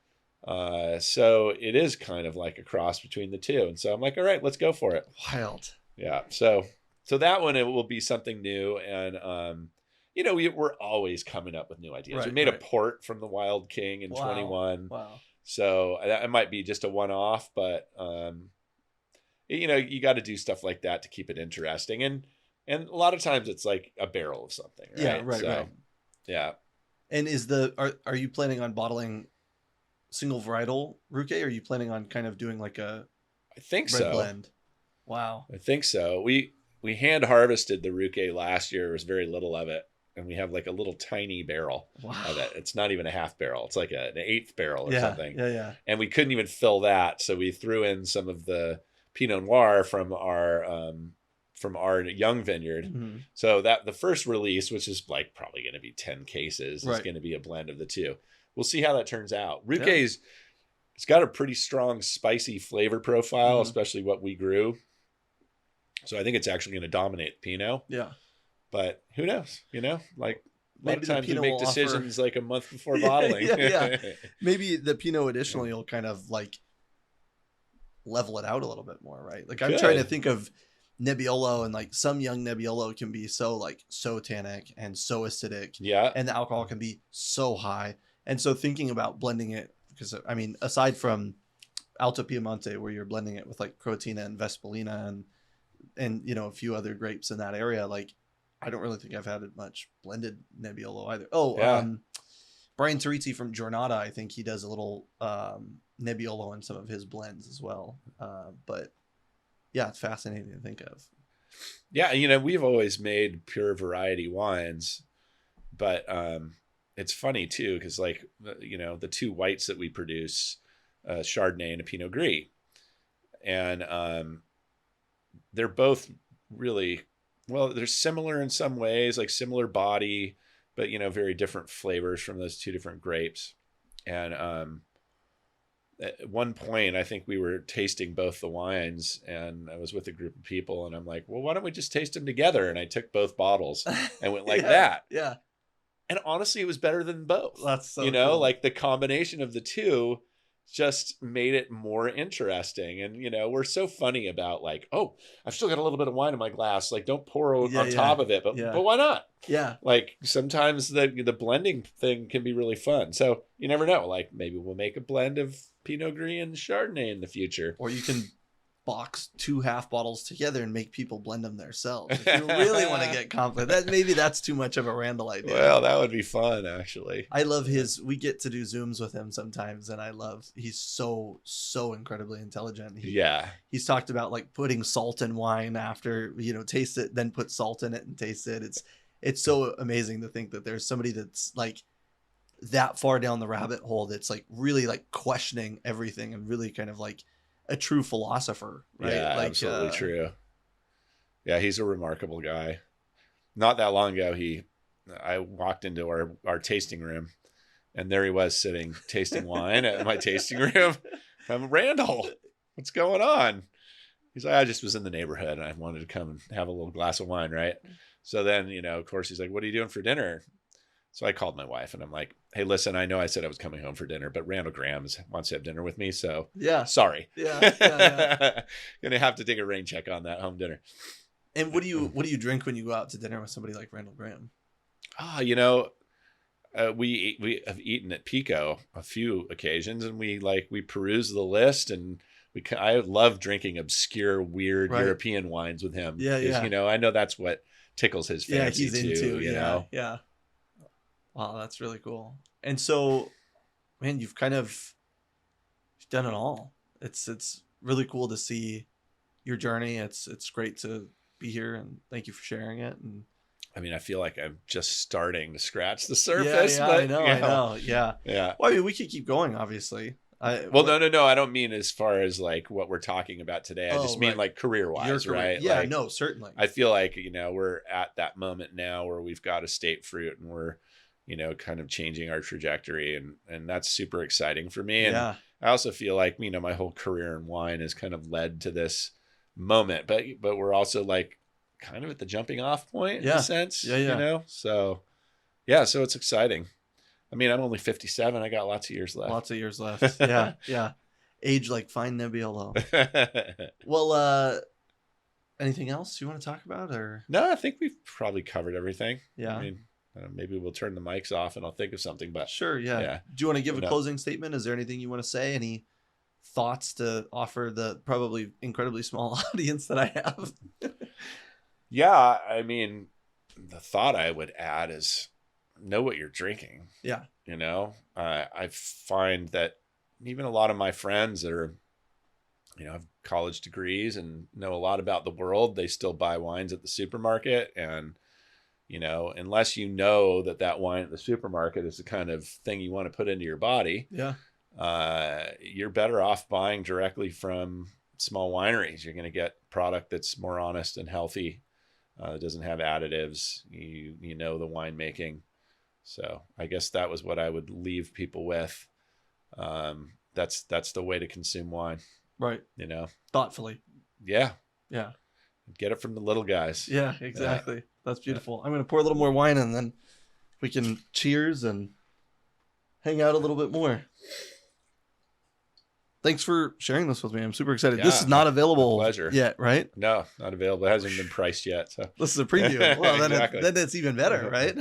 So it is kind of like a cross between the two. And so I'm like, all right, let's go for it. Wild. Yeah. So that one, it will be something new. And, you know, we're always coming up with new ideas. Right, We made right. a port from the Wild King in Wow. 21. Wow. So that might be just a one-off, but, you know, you got to do stuff like that to keep it interesting. And a lot of times it's like a barrel of something. Right? Yeah. Right. So, Right. yeah. And are you planning on bottling single varietal Ruque? Or are you planning on kind of doing like a I think red so. blend? Wow. I think so. We hand harvested the Ruque last year. There was very little of it. And we have like a little tiny barrel of it. It's not even a half barrel. It's like an eighth barrel or something. Yeah. Yeah. And we couldn't even fill that. So we threw in some of the Pinot Noir from our young vineyard. Mm-hmm. So that the first release, which is like probably going to be 10 cases, is Right. going to be a blend of the two. We'll see how that turns out. Ruque's, it's got a pretty strong spicy flavor profile, especially what we grew. So I think it's actually going to dominate Pinot. Yeah. But who knows? You know, like a lot Maybe of the times we Pinot make will decisions like a month before Yeah, bottling. yeah. Maybe the Pinot additionally will kind of like level it out a little bit more, right? Like I'm Good. trying to think of Nebbiolo, and like some young Nebbiolo can be so tannic and so acidic, Yeah. and the alcohol can be so high. And so thinking about blending it, because I mean, aside from Alto Piemonte, where you're blending it with like Croatina and Vespolina and you know a few other grapes in that area, like I don't really think I've had much blended Nebbiolo either. Oh, Yeah. Brian Terrizzi from Giornata, I think he does a little Nebbiolo in some of his blends as well. But yeah, it's fascinating to think of. Yeah. You know, we've always made pure variety wines, but it's funny too, because like, you know, the two whites that we produce, Chardonnay and a Pinot Gris, and they're both really, well, they're similar in some ways, like similar body, but, you know, very different flavors from those two different grapes. And at one point, I think we were tasting both the wines, and I was with a group of people, and I'm like, well, why don't we just taste them together? And I took both bottles and went like that. Yeah. And honestly, it was better than both. That's so you know, cool. like the combination of the two just made it more interesting. And, you know, we're so funny about like, oh, I've still got a little bit of wine in my glass. Like, don't pour on top of it, but why not? Yeah. Like sometimes the blending thing can be really fun. So you never know. Like maybe we'll make a blend of Pinot Gris and Chardonnay in the future. Or you can box 2 half bottles together and make people blend them themselves. If you really want to get confident, maybe that's too much of a Randall idea. Well, that would be fun, actually. I love we get to do Zooms with him sometimes, and he's so incredibly intelligent. He's talked about like putting salt in wine after, you know, taste it, then put salt in it and taste it. It's so amazing to think that there's somebody that's like that far down the rabbit hole that's like really like questioning everything and really kind of like a true philosopher, right? Yeah, like, absolutely true. Yeah, he's a remarkable guy. Not that long ago, I walked into our tasting room, and there he was sitting tasting wine at my tasting room. I'm Randall, what's going on? He's like, I just was in the neighborhood and I wanted to come and have a little glass of wine, right? So then, you know, of course, he's like, what are you doing for dinner? So I called my wife and I'm like, hey, listen, I know I said I was coming home for dinner, but Randall Graham wants to have dinner with me. So yeah, sorry. Yeah. Gonna have to take a rain check on that home dinner. And what do you drink when you go out to dinner with somebody like Randall Graham? You know, we have eaten at Pico a few occasions, and we peruse the list, and I love drinking obscure, weird European wines with him. Yeah. You know, I know that's what tickles his fancy he's into, too. You know, yeah. Wow, that's really cool. And so, man, you've done it all. It's really cool to see your journey. It's great to be here, and thank you for sharing it. And I mean, I feel like I'm just starting to scratch the surface. Yeah, but, I know. Yeah. Well, I mean, we could keep going, obviously. No. I don't mean as far as like what we're talking about today. I just mean like career-wise, right? Yeah, like, no, certainly. I feel like, you know, we're at that moment now where we've got estate fruit and we're kind of changing our trajectory, and that's super exciting for me. And Yeah. I also feel like, my whole career in wine has kind of led to this moment, but we're also like kind of at the jumping off point in a sense, so yeah, so it's exciting. I mean, I'm only 57. I got lots of years left. Lots of years left. Yeah. Yeah. Age like fine Nebbiolo. Well, anything else you want to talk about, or? No, I think we've probably covered everything. Yeah. I mean, maybe we'll turn the mics off and I'll think of something, but sure. Yeah. yeah. Do you want to give a closing statement? Is there anything you want to say? Any thoughts to offer the probably incredibly small audience that I have? Yeah. I mean, the thought I would add is know what you're drinking. Yeah. I find that even a lot of my friends that are, have college degrees and know a lot about the world, they still buy wines at the supermarket. And, unless that wine at the supermarket is the kind of thing you want to put into your body, yeah, you're better off buying directly from small wineries. You're going to get product that's more honest and healthy. It doesn't have additives. You know the winemaking. So I guess that was what I would leave people with. That's the way to consume wine. Right. Thoughtfully. Yeah. Yeah. Get it from the little guys. Yeah, exactly. Yeah. That's beautiful. I'm going to pour a little more wine and then we can cheers and hang out a little bit more. Thanks for sharing this with me. I'm super excited. Yeah, this is not available yet, right? No, not available. It hasn't been priced yet. So this is a preview. Well, exactly. then it's even better, right?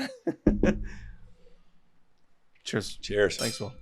Cheers. Cheers. Thanks, Will.